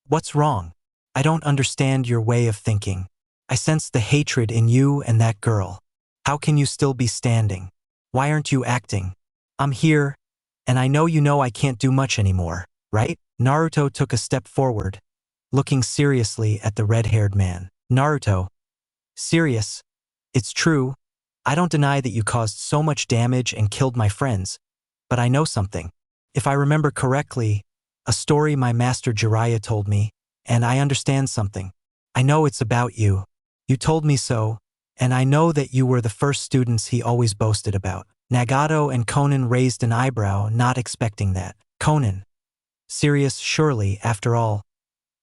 what's wrong? I don't understand your way of thinking. I sense the hatred in you and that girl. How can you still be standing? Why aren't you acting? I'm here, and I know I can't do much anymore, right? Naruto took a step forward, looking seriously at the red-haired man. Naruto, serious, it's true, I don't deny that you caused so much damage and killed my friends, but I know something. If I remember correctly, a story my master Jiraiya told me, and I understand something. I know it's about you. You told me so, and I know that you were the first students he always boasted about. Nagato and Conan raised an eyebrow, not expecting that. Conan. Serious, surely, after all.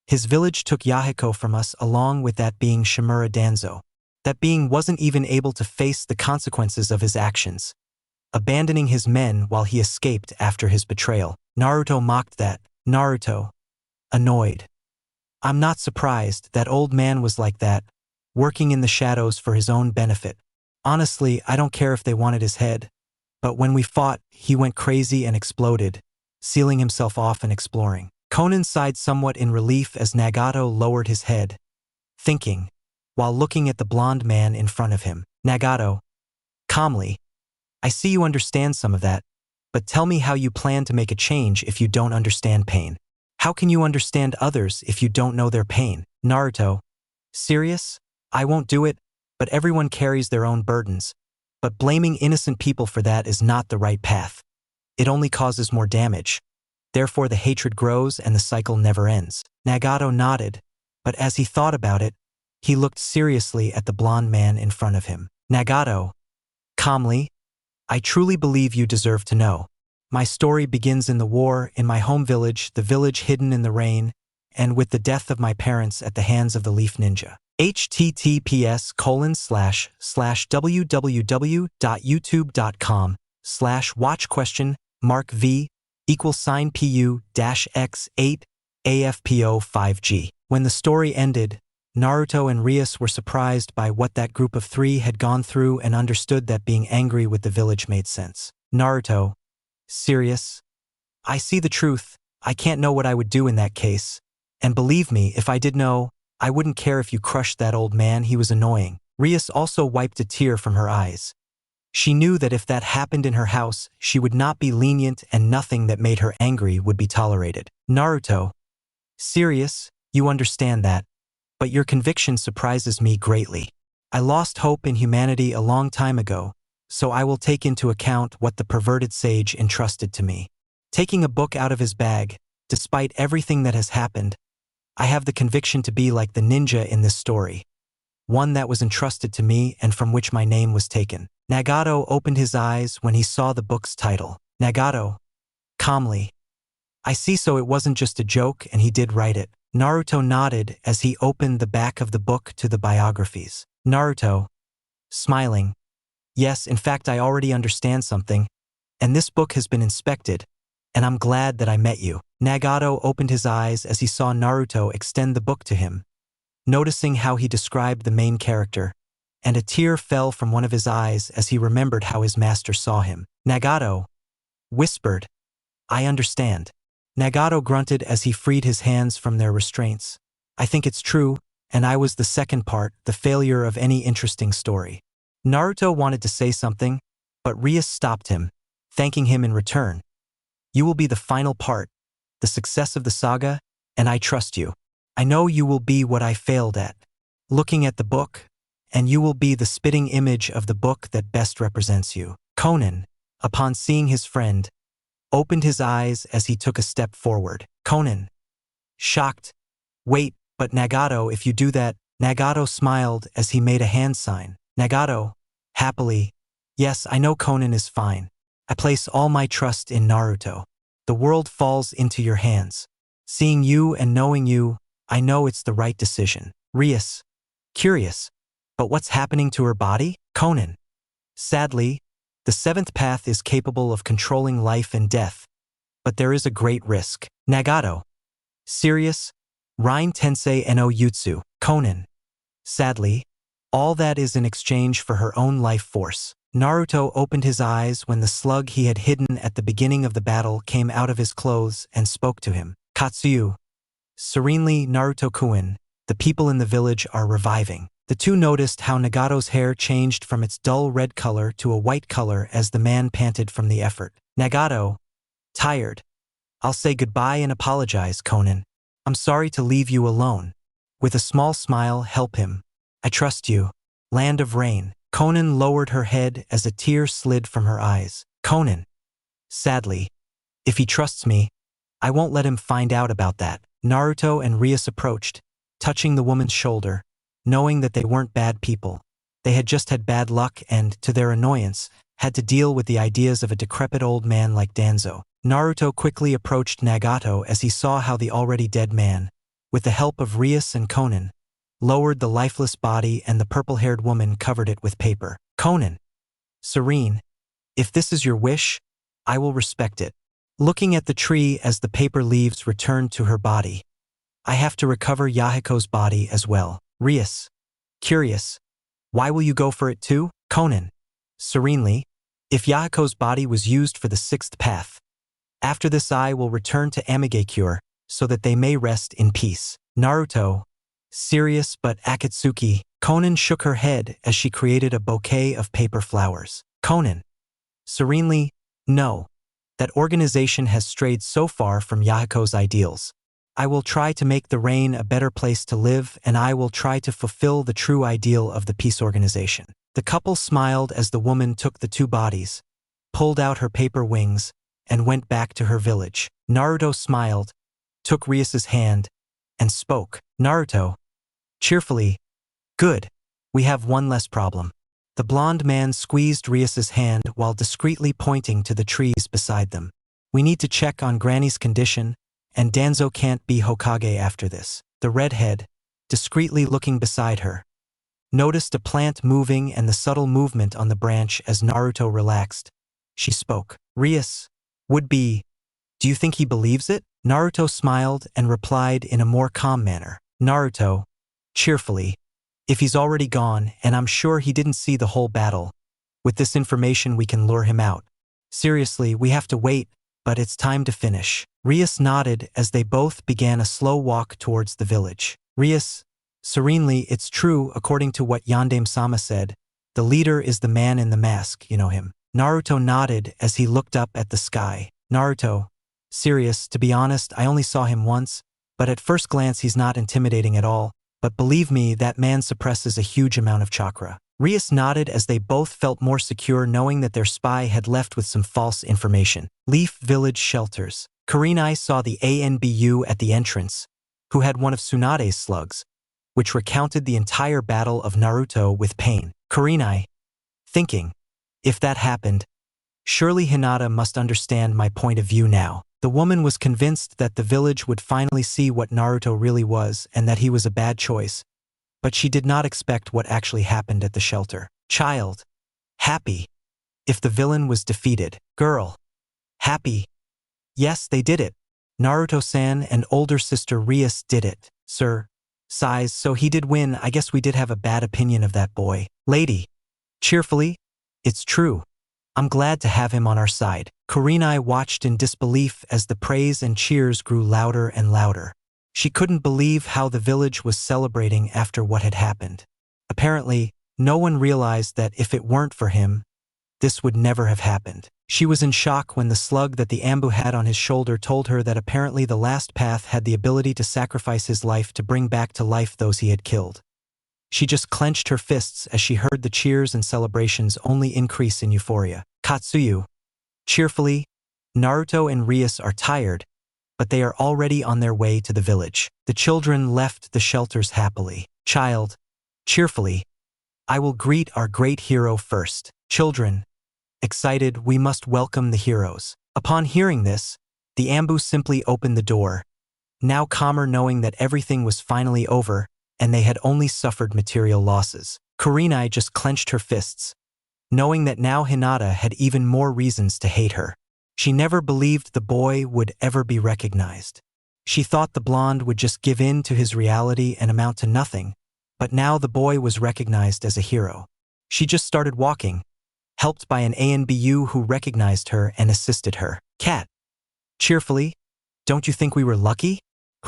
His village took Yahiko from us along with that being Shimura Danzo. That being wasn't even able to face the consequences of his actions, abandoning his men while he escaped after his betrayal. Naruto mocked that. Naruto. Annoyed. I'm not surprised. That old man was like that, working in the shadows for his own benefit. Honestly, I don't care if they wanted his head, but when we fought, he went crazy and exploded, sealing himself off and exploring. Conan sighed somewhat in relief as Nagato lowered his head, thinking, while looking at the blonde man in front of him. Nagato. Calmly. I see you understand some of that, but tell me how you plan to make a change if you don't understand pain. How can you understand others if you don't know their pain? Naruto. Serious? I won't do it, but everyone carries their own burdens. But blaming innocent people for that is not the right path. It only causes more damage. Therefore the hatred grows and the cycle never ends. Nagato nodded, but as he thought about it, he looked seriously at the blonde man in front of him. Nagato. Calmly. I truly believe you deserve to know. My story begins in the war, in my home village, the village hidden in the rain, and with the death of my parents at the hands of the Leaf Ninja. https://www.youtube.com/watch?v=PU-X8 AFPO5G. When the story ended, Naruto and RIAS were surprised by what that group of three had gone through and understood that being angry with the village made sense. Naruto. Serious? I see the truth. I can't know what I would do in that case. And believe me, if I did know, I wouldn't care if you crushed that old man. He was annoying. RIAS also wiped a tear from her eyes. She knew that if that happened in her house, she would not be lenient and nothing that made her angry would be tolerated. Naruto. Serious? You understand that. But your conviction surprises me greatly. I lost hope in humanity a long time ago, so I will take into account what the perverted sage entrusted to me. Taking a book out of his bag, despite everything that has happened, I have the conviction to be like the ninja in this story, one that was entrusted to me and from which my name was taken. Nagato opened his eyes when he saw the book's title. Nagato. Calmly. I see, so it wasn't just a joke and he did write it. Naruto nodded as he opened the back of the book to the biographies. Naruto. Smiling. Yes, in fact I already understand something, and this book has been inspected, and I'm glad that I met you. Nagato opened his eyes as he saw Naruto extend the book to him, noticing how he described the main character, and a tear fell from one of his eyes as he remembered how his master saw him. Nagato whispered, I understand. Nagato grunted as he freed his hands from their restraints. I think it's true, and I was the second part, the failure of any interesting story. Naruto wanted to say something, but RIAS stopped him, thanking him in return. You will be the final part, the success of the saga, and I trust you. I know you will be what I failed at, looking at the book, and you will be the spitting image of the book that best represents you. Conan, upon seeing his friend, opened his eyes as he took a step forward. Conan. Shocked. Wait, but Nagato, if you do that. Nagato smiled as he made a hand sign. Nagato. Happily. Yes, I know Conan is fine. I place all my trust in Naruto. The world falls into your hands. Seeing you and knowing you, I know it's the right decision. RIAS. Curious. But what's happening to her body? Conan. Sadly, the seventh path is capable of controlling life and death, but there is a great risk. Nagato. Serious? Rain Tensei no Jutsu. Conan. Sadly, all that is in exchange for her own life force. Naruto opened his eyes when the slug he had hidden at the beginning of the battle came out of his clothes and spoke to him. Katsuyu. Serenely, Naruto-kun, the people in the village are reviving. The two noticed how Nagato's hair changed from its dull red color to a white color as the man panted from the effort. Nagato. Tired. I'll say goodbye and apologize, Conan. I'm sorry to leave you alone. With a small smile, help him. I trust you. Land of Rain. Conan lowered her head as a tear slid from her eyes. Conan. Sadly. If he trusts me, I won't let him find out about that. Naruto and RIAS approached, touching the woman's shoulder, knowing that they weren't bad people. They had just had bad luck and, to their annoyance, had to deal with the ideas of a decrepit old man like Danzo. Naruto quickly approached Nagato as he saw how the already dead man, with the help of RIAS and Conan, lowered the lifeless body and the purple-haired woman covered it with paper. Conan. Serene. If this is your wish, I will respect it. Looking at the tree as the paper leaves returned to her body. I have to recover Yahiko's body as well. RIAS. Curious. Why will you go for it too? Conan. Serenely. If Yahiko's body was used for the sixth path, after this I will return to Amigakure so that they may rest in peace. Naruto. Serious but Akatsuki. Conan shook her head as she created a bouquet of paper flowers. Conan. Serenely. No. That organization has strayed so far from Yahiko's ideals. I will try to make the reign a better place to live, and I will try to fulfill the true ideal of the peace organization. The couple smiled as the woman took the two bodies, pulled out her paper wings, and went back to her village. Naruto smiled, took RIAS's hand, and spoke. Naruto. Cheerfully. Good. We have one less problem. The blonde man squeezed RIAS's hand while discreetly pointing to the trees beside them. We need to check on Granny's condition, and Danzo can't be Hokage after this. The redhead, discreetly looking beside her, noticed a plant moving and the subtle movement on the branch as Naruto relaxed. She spoke. RIAS. Would be. Do you think he believes it? Naruto smiled and replied in a more calm manner. Naruto. Cheerfully. If he's already gone, and I'm sure he didn't see the whole battle, with this information we can lure him out. Seriously, we have to wait, but it's time to finish. RIAS nodded as they both began a slow walk towards the village. RIAS. Serenely, it's true, according to what Yandame-sama said, the leader is the man in the mask, you know him. Naruto nodded as he looked up at the sky. Naruto. Serious, to be honest, I only saw him once, but at first glance he's not intimidating at all. But believe me, that man suppresses a huge amount of chakra. RIAS nodded as they both felt more secure knowing that their spy had left with some false information. Leaf Village Shelters. Kurenai saw the ANBU at the entrance, who had one of Tsunade's slugs, which recounted the entire battle of Naruto with pain. Kurenai. Thinking, if that happened, surely Hinata must understand my point of view now. The woman was convinced that the village would finally see what Naruto really was and that he was a bad choice, but she did not expect what actually happened at the shelter. Child. Happy. If the villain was defeated. Girl. Happy. Yes, they did it. Naruto-san and older sister RIAS did it. Sir. Sighs, so he did win. I guess we did have a bad opinion of that boy. Lady. Cheerfully. It's true. I'm glad to have him on our side. Kurenai watched in disbelief as the praise and cheers grew louder and louder. She couldn't believe how the village was celebrating after what had happened. Apparently, no one realized that if it weren't for him, this would never have happened. She was in shock when the slug that the Ambu had on his shoulder told her that apparently the last path had the ability to sacrifice his life to bring back to life those he had killed. She just clenched her fists as she heard the cheers and celebrations only increase in euphoria. Katsuyu. Cheerfully. Naruto and RIAS are tired, but they are already on their way to the village. The children left the shelters happily. Child. Cheerfully. I will greet our great hero first. Children. Excited, we must welcome the heroes. Upon hearing this, the Ambu simply opened the door, now calmer knowing that everything was finally over and they had only suffered material losses. Kurenai just clenched her fists, knowing that now Hinata had even more reasons to hate her. She never believed the boy would ever be recognized. She thought the blonde would just give in to his reality and amount to nothing, but now the boy was recognized as a hero. She just started walking, helped by an ANBU who recognized her and assisted her. Cat. Cheerfully. Don't you think we were lucky?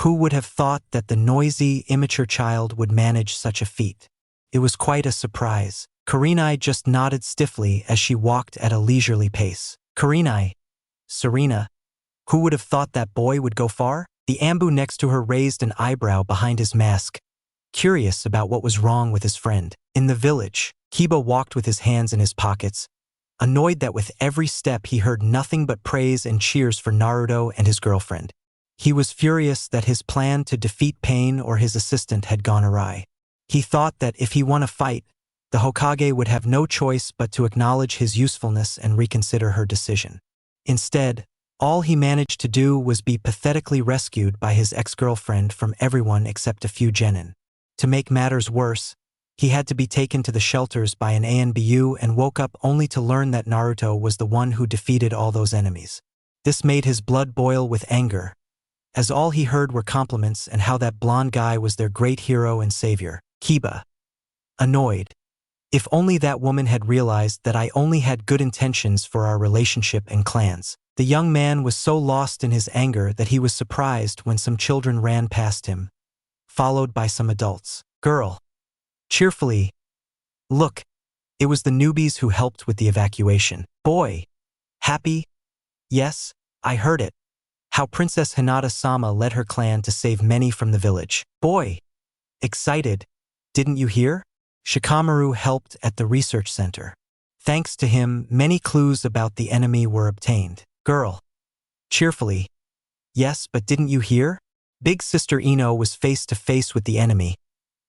Who would have thought that the noisy, immature child would manage such a feat? It was quite a surprise. Kurenai just nodded stiffly as she walked at a leisurely pace. Kurenai. Serena. Who would have thought that boy would go far? The Ambu next to her raised an eyebrow behind his mask, curious about what was wrong with his friend. In the village, Kiba walked with his hands in his pockets, annoyed that with every step he heard nothing but praise and cheers for Naruto and his girlfriend. He was furious that his plan to defeat Pain or his assistant had gone awry. He thought that if he won a fight, the Hokage would have no choice but to acknowledge his usefulness and reconsider her decision. Instead, all he managed to do was be pathetically rescued by his ex-girlfriend from everyone except a few genin. To make matters worse, he had to be taken to the shelters by an ANBU and woke up only to learn that Naruto was the one who defeated all those enemies. This made his blood boil with anger, as all he heard were compliments and how that blonde guy was their great hero and savior. Kiba, annoyed. If only that woman had realized that I only had good intentions for our relationship and clans. The young man was so lost in his anger that he was surprised when some children ran past him, followed by some adults. Girl. Cheerfully. Look, it was the newbies who helped with the evacuation. Boy. Happy? Yes, I heard it. How Princess Hinata-sama led her clan to save many from the village. Boy. Excited. Didn't you hear? Shikamaru helped at the research center. Thanks to him, many clues about the enemy were obtained. Girl. Cheerfully. Yes, but didn't you hear? Big Sister Ino was face to face with the enemy,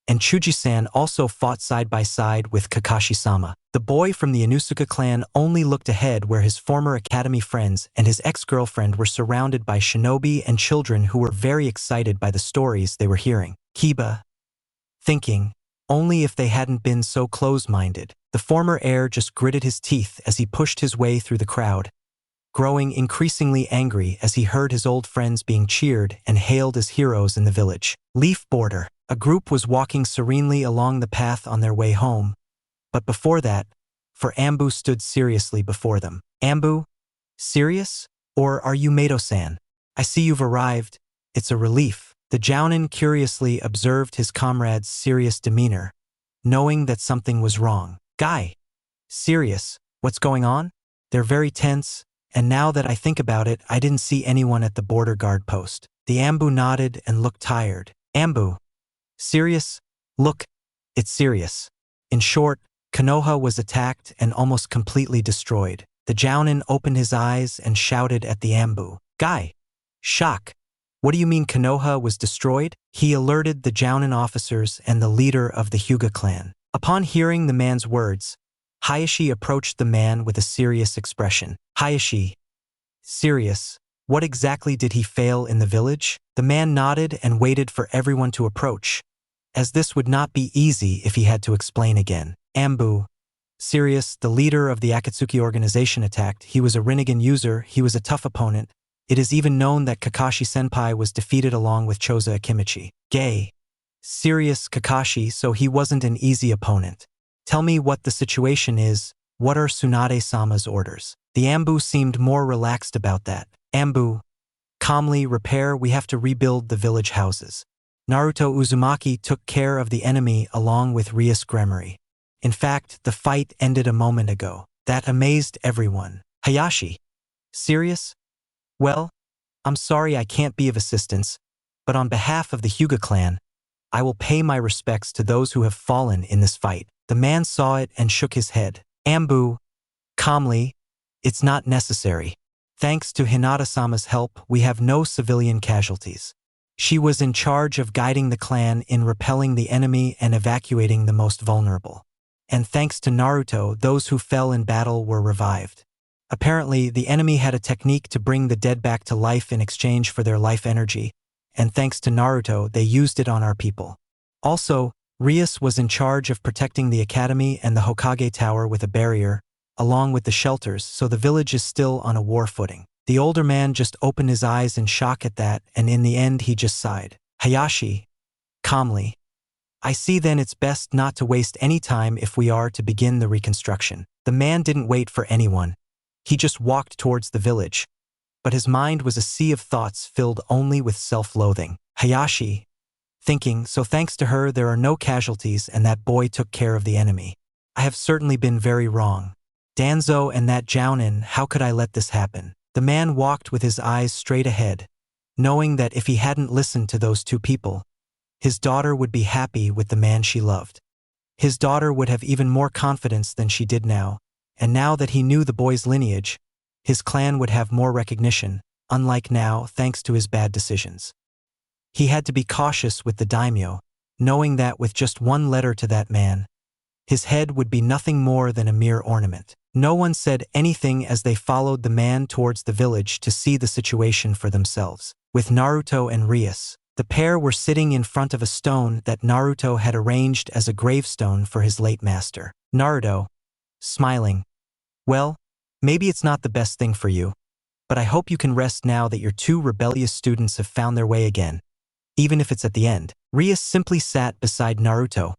and Chuji-san also fought side by side with Kakashi-sama. The boy from the Inusuka clan only looked ahead where his former academy friends and his ex-girlfriend were surrounded by shinobi and children who were very excited by the stories they were hearing. Kiba, thinking, only if they hadn't been so close-minded. The former heir just gritted his teeth as he pushed his way through the crowd, growing increasingly angry as he heard his old friends being cheered and hailed as heroes in the village. Leaf border. A group was walking serenely along the path on their way home, but before that, for Ambu stood seriously before them. Ambu? Serious? Or are you Mato-san? I see you've arrived. It's a relief. The Jounin curiously observed his comrade's serious demeanor, knowing that something was wrong. Guy. Serious? What's going on? They're very tense, and now that I think about it, I didn't see anyone at the border guard post. The Ambu nodded and looked tired. Ambu. Serious? Look, it's serious. In short, Konoha was attacked and almost completely destroyed. The Jounin opened his eyes and shouted at the Ambu. Guy. Shock. What do you mean Konoha was destroyed? He alerted the Jounin officers and the leader of the Hyuga clan. Upon hearing the man's words, Hayashi approached the man with a serious expression. Hayashi. Serious. What exactly did he fail in the village? The man nodded and waited for everyone to approach, as this would not be easy if he had to explain again. Ambu. Serious, the leader of the Akatsuki organization attacked. He was a Rinnegan user. He was a tough opponent. It is even known that Kakashi-senpai was defeated along with Choza Akimichi. Gay. Serious Kakashi, so he wasn't an easy opponent. Tell me what the situation is. What are Tsunade-sama's orders? The Ambu seemed more relaxed about that. Ambu. Calmly, repair. We have to rebuild the village houses. Naruto Uzumaki took care of the enemy along with RIAS GREMORY. In fact, the fight ended a moment ago. That amazed everyone. Hayashi. Serious? Well, I'm sorry I can't be of assistance, but on behalf of the Hyuga clan, I will pay my respects to those who have fallen in this fight. The man saw it and shook his head. Ambu. Calmly. It's not necessary. Thanks to Hinata-sama's help, we have no civilian casualties. She was in charge of guiding the clan in repelling the enemy and evacuating the most vulnerable. And thanks to Naruto, those who fell in battle were revived. Apparently, the enemy had a technique to bring the dead back to life in exchange for their life energy, and thanks to Naruto, they used it on our people. Also, RIAS was in charge of protecting the academy and the Hokage Tower with a barrier, along with the shelters, so the village is still on a war footing. The older man just opened his eyes in shock at that, and in the end he just sighed. Hayashi. Calmly. I see then it's best not to waste any time if we are to begin the reconstruction. The man didn't wait for anyone. He just walked towards the village, but his mind was a sea of thoughts filled only with self-loathing. Hayashi. Thinking, so thanks to her there are no casualties and that boy took care of the enemy. I have certainly been very wrong. Danzo and that Jounin, how could I let this happen? The man walked with his eyes straight ahead, knowing that if he hadn't listened to those two people, his daughter would be happy with the man she loved. His daughter would have even more confidence than she did now, and now that he knew the boy's lineage, his clan would have more recognition, unlike now thanks to his bad decisions. He had to be cautious with the daimyo, knowing that with just one letter to that man, his head would be nothing more than a mere ornament. No one said anything as they followed the man towards the village to see the situation for themselves. With Naruto and RIAS, the pair were sitting in front of a stone that Naruto had arranged as a gravestone for his late master. Naruto, smiling, "Well, maybe it's not the best thing for you, but I hope you can rest now that your two rebellious students have found their way again, even if it's at the end." RIAS simply sat beside Naruto,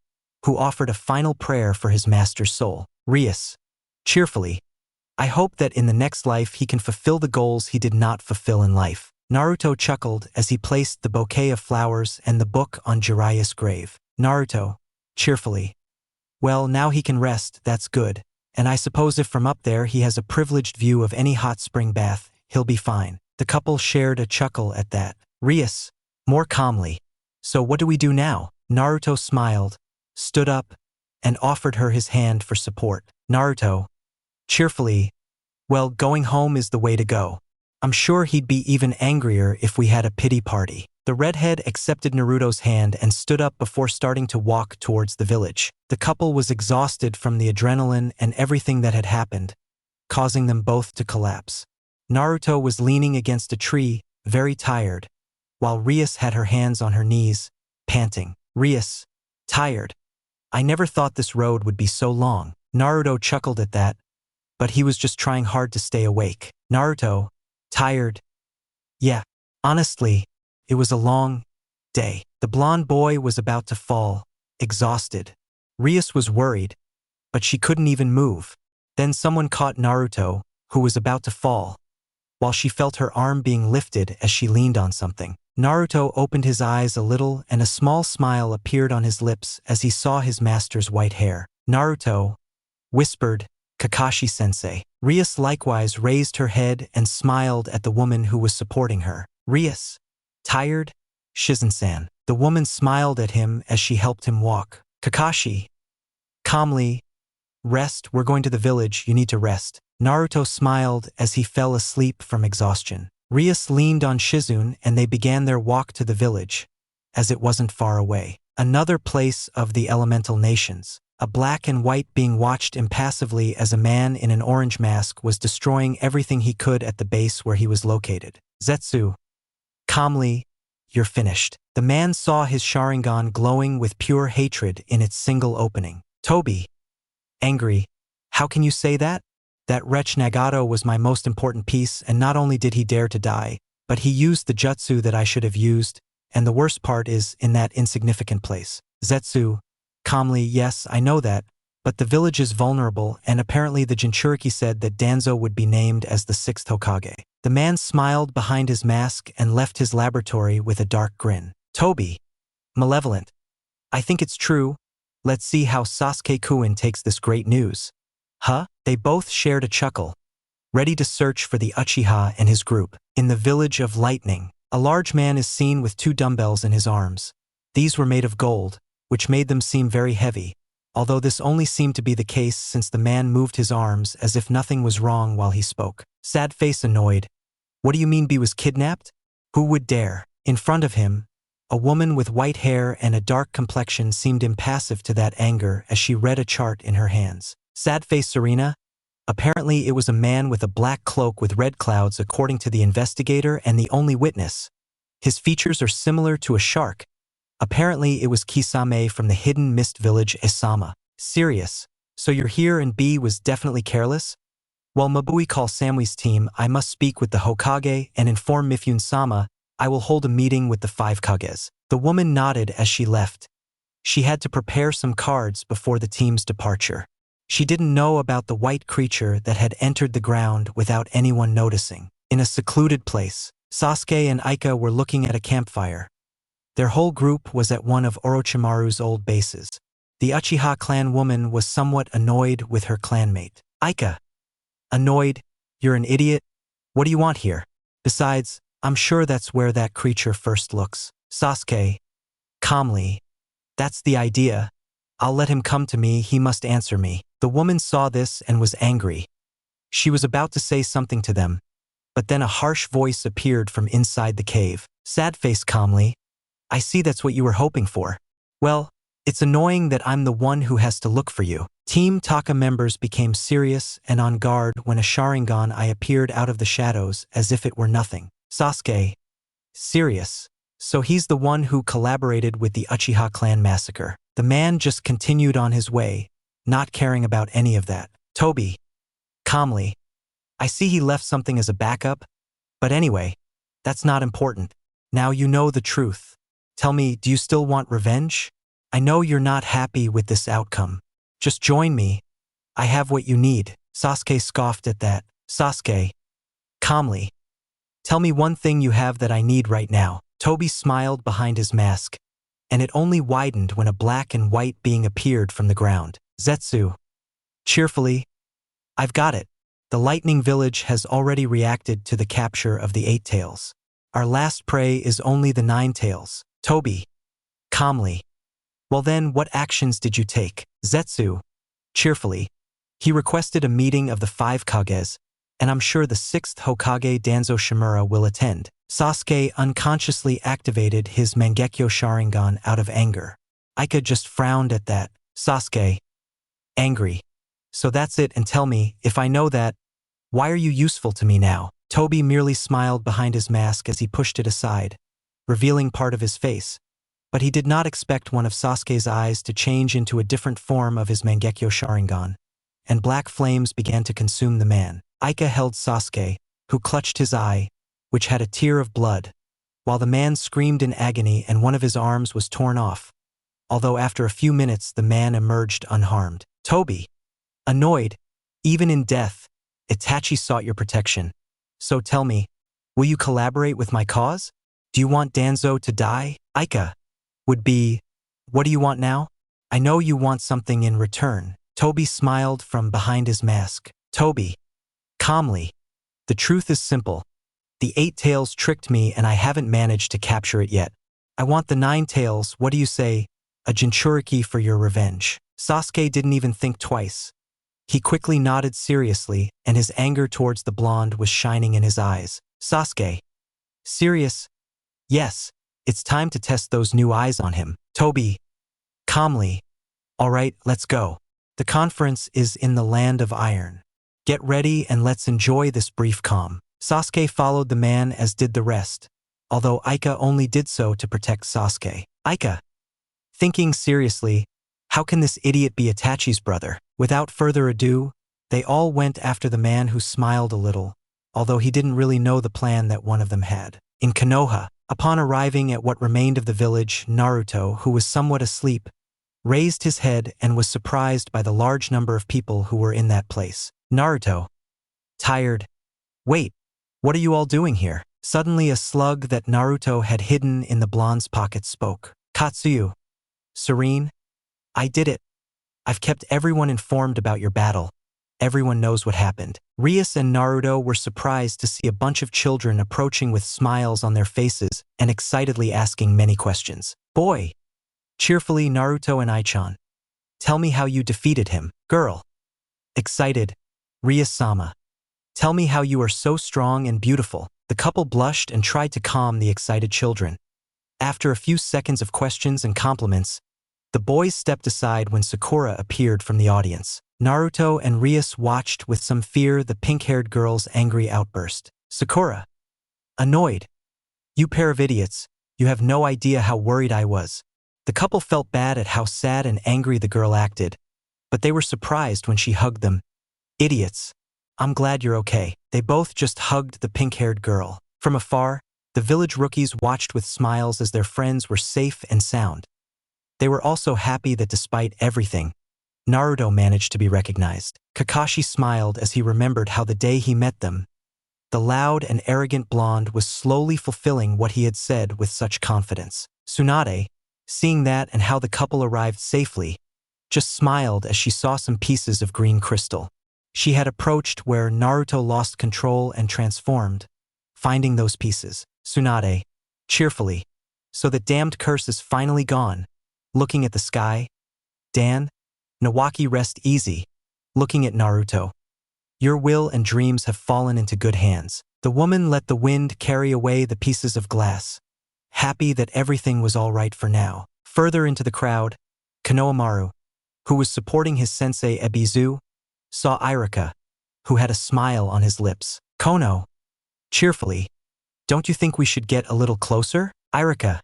who offered a final prayer for his master's soul. RIAS, cheerfully, "I hope that in the next life he can fulfill the goals he did not fulfill in life." Naruto chuckled as he placed the bouquet of flowers and the book on Jiraiya's grave. Naruto, cheerfully, "Well, now he can rest, that's good, and I suppose if from up there he has a privileged view of any hot spring bath, he'll be fine." The couple shared a chuckle at that. RIAS, more calmly, "So what do we do now?" Naruto smiled, stood up, and offered her his hand for support. Naruto, cheerfully, "Well, going home is the way to go. I'm sure he'd be even angrier if we had a pity party." The redhead accepted Naruto's hand and stood up before starting to walk towards the village. The couple was exhausted from the adrenaline and everything that had happened, causing them both to collapse. Naruto was leaning against a tree, very tired, while RIAS had her hands on her knees, panting. RIAS, tired. "I never thought this road would be so long." Naruto chuckled at that, but he was just trying hard to stay awake. Naruto, tired. "Yeah, honestly, it was a long day." The blonde boy was about to fall, exhausted. RIAS was worried, but she couldn't even move. Then someone caught Naruto, who was about to fall, while she felt her arm being lifted as she leaned on something. Naruto opened his eyes a little and a small smile appeared on his lips as he saw his master's white hair. Naruto whispered, "Kakashi-sensei." RIAS likewise raised her head and smiled at the woman who was supporting her. RIAS, tired? "Shizen-san." The woman smiled at him as she helped him walk. Kakashi, calmly, "Rest, we're going to the village, you need to rest." Naruto smiled as he fell asleep from exhaustion. RIAS leaned on Shizune and they began their walk to the village, as it wasn't far away. Another place of the elemental nations. A black and white being watched impassively as a man in an orange mask was destroying everything he could at the base where he was located. Zetsu, calmly, "You're finished." The man saw his Sharingan glowing with pure hatred in its single opening. Toby, angry, "How can you say that? That wretch Nagato was my most important piece, and not only did he dare to die, but he used the jutsu that I should have used, and the worst part is in that insignificant place." Zetsu, calmly, "Yes, I know that, but the village is vulnerable, and apparently the Jinchuriki said that Danzo would be named as the 6th Hokage." The man smiled behind his mask and left his laboratory with a dark grin. Toby, malevolent, "I think it's true. Let's see how Sasuke-kun takes this great news." Huh? They both shared a chuckle, ready to search for the Uchiha and his group. In the village of Lightning, a large man is seen with 2 dumbbells in his arms. These were made of gold, which made them seem very heavy, although this only seemed to be the case since the man moved his arms as if nothing was wrong while he spoke. Sad face annoyed, "What do you mean B was kidnapped? Who would dare?" In front of him, a woman with white hair and a dark complexion seemed impassive to that anger as she read a chart in her hands. Sad face Serena? Apparently it was a man with a black cloak with red clouds according to the investigator and the only witness. His features are similar to a shark. Apparently it was Kisame from the hidden mist village Isama. Serious? So you're here and B was definitely careless? While Mabui calls Samui's team, I must speak with the Hokage and inform Mifune-sama. I will hold a meeting with the 5 Kages. The woman nodded as she left. She had to prepare some cards before the team's departure. She didn't know about the white creature that had entered the ground without anyone noticing. In a secluded place, Sasuke and Aika were looking at a campfire. Their whole group was at one of Orochimaru's old bases. The Uchiha clan woman was somewhat annoyed with her clanmate. Aika, annoyed? "You're an idiot? What do you want here? Besides, I'm sure that's where that creature first looks." Sasuke, calmly, "That's the idea. I'll let him come to me, he must answer me. The woman saw this and was angry. She was about to say something to them, but then a harsh voice appeared from inside the cave. Sadface calmly, I see that's what you were hoping for. Well, it's annoying that I'm the one who has to look for you. Team Taka members became serious and on guard when a Sharingan eye appeared out of the shadows as if it were nothing. Sasuke. Serious. So he's the one who collaborated with the Uchiha clan massacre. The man just continued on his way, not caring about any of that. Toby. Calmly. I see he left something as a backup, but anyway, that's not important. Now you know the truth. Tell me, do you still want revenge? I know you're not happy with this outcome. Just join me. I have what you need. Sasuke scoffed at that. Sasuke. Calmly. Tell me one thing you have that I need right now. Toby smiled behind his mask, and it only widened when a black and white being appeared from the ground. Zetsu. Cheerfully. I've got it. The Lightning Village has already reacted to the capture of the 8 tails. Our last prey is only the 9 tails. Toby. Calmly. Well then, what actions did you take? Zetsu. Cheerfully. He requested a meeting of the 5 Kages, and I'm sure the 6th Hokage Danzo Shimura will attend. Sasuke unconsciously activated his Mangekyo Sharingan out of anger. Ika just frowned at that. Sasuke. Angry. So that's it, and tell me, if I know that, why are you useful to me now? Toby merely smiled behind his mask as he pushed it aside, revealing part of his face. But he did not expect one of Sasuke's eyes to change into a different form of his Mangekyo Sharingan, and black flames began to consume the man. Ika held Sasuke, who clutched his eye, which had a tear of blood, while the man screamed in agony and one of his arms was torn off, although after a few minutes the man emerged unharmed. Toby. Annoyed, even in death, Itachi sought your protection. So tell me, will you collaborate with my cause? Do you want Danzo to die? Ika. Would be, what do you want now? I know you want something in return. Toby smiled from behind his mask. Toby. Calmly. The truth is simple. The 8 tails tricked me and I haven't managed to capture it yet. I want the 9 tails, what do you say? A Jinchuriki for your revenge. Sasuke didn't even think twice. He quickly nodded seriously, and his anger towards the blonde was shining in his eyes. Sasuke. Serious? Yes, it's time to test those new eyes on him. Toby. Calmly. All right, let's go. The conference is in the land of iron. Get ready and let's enjoy this brief calm. Sasuke followed the man as did the rest, although Ika only did so to protect Sasuke. Ika. Thinking seriously, how can this idiot be Itachi's brother? Without further ado, they all went after the man who smiled a little, although he didn't really know the plan that one of them had. In Konoha, upon arriving at what remained of the village, Naruto, who was somewhat asleep, raised his head and was surprised by the large number of people who were in that place. Naruto. Tired. Wait, what are you all doing here? Suddenly a slug that Naruto had hidden in the blonde's pocket spoke. Katsuyu. Serene. I did it. I've kept everyone informed about your battle. Everyone knows what happened. RIAS and Naruto were surprised to see a bunch of children approaching with smiles on their faces and excitedly asking many questions. Boy. Cheerfully Naruto and Aichan. Tell me how you defeated him. Girl. Excited. RIAS-sama. Tell me how you are so strong and beautiful. The couple blushed and tried to calm the excited children. After a few seconds of questions and compliments, the boys stepped aside when Sakura appeared from the audience. Naruto and RIAS watched with some fear the pink-haired girl's angry outburst. Sakura. Annoyed. You pair of idiots, you have no idea how worried I was. The couple felt bad at how sad and angry the girl acted, but they were surprised when she hugged them. Idiots. I'm glad you're okay. They both just hugged the pink-haired girl. From afar, the village rookies watched with smiles as their friends were safe and sound. They were also happy that despite everything, Naruto managed to be recognized. Kakashi smiled as he remembered how the day he met them, the loud and arrogant blonde was slowly fulfilling what he had said with such confidence. Tsunade, seeing that and how the couple arrived safely, just smiled as she saw some pieces of green crystal. She had approached where Naruto lost control and transformed, finding those pieces. Tsunade, cheerfully, so that damned curse is finally gone. Looking at the sky, Dan, Nawaki rest easy, looking at Naruto. Your will and dreams have fallen into good hands. The woman let the wind carry away the pieces of glass, happy that everything was all right for now. Further into the crowd, Konohamaru, who was supporting his sensei Ebizu, saw Irika, who had a smile on his lips. Kono, cheerfully, don't you think we should get a little closer? Irika,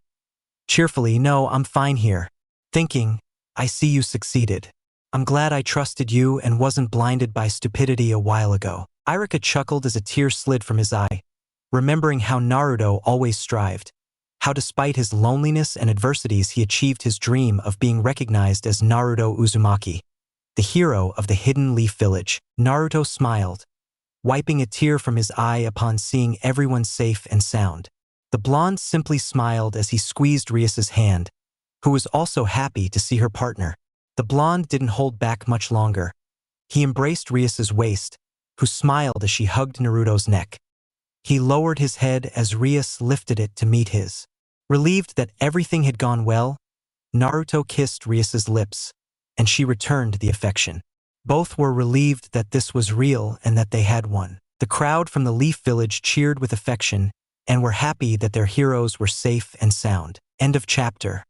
cheerfully, no, I'm fine here. Thinking, I see you succeeded. I'm glad I trusted you and wasn't blinded by stupidity a while ago. Irika chuckled as a tear slid from his eye, remembering how Naruto always strived, how despite his loneliness and adversities he achieved his dream of being recognized as Naruto Uzumaki, the hero of the Hidden Leaf Village. Naruto smiled, wiping a tear from his eye upon seeing everyone safe and sound. The blonde simply smiled as he squeezed Rias's hand, who was also happy to see her partner. The blonde didn't hold back much longer. He embraced Rias's waist, who smiled as she hugged Naruto's neck. He lowered his head as Rias lifted it to meet his. Relieved that everything had gone well, Naruto kissed Rias's lips, and she returned the affection. Both were relieved that this was real and that they had won. The crowd from the Leaf Village cheered with affection and were happy that their heroes were safe and sound. End of chapter.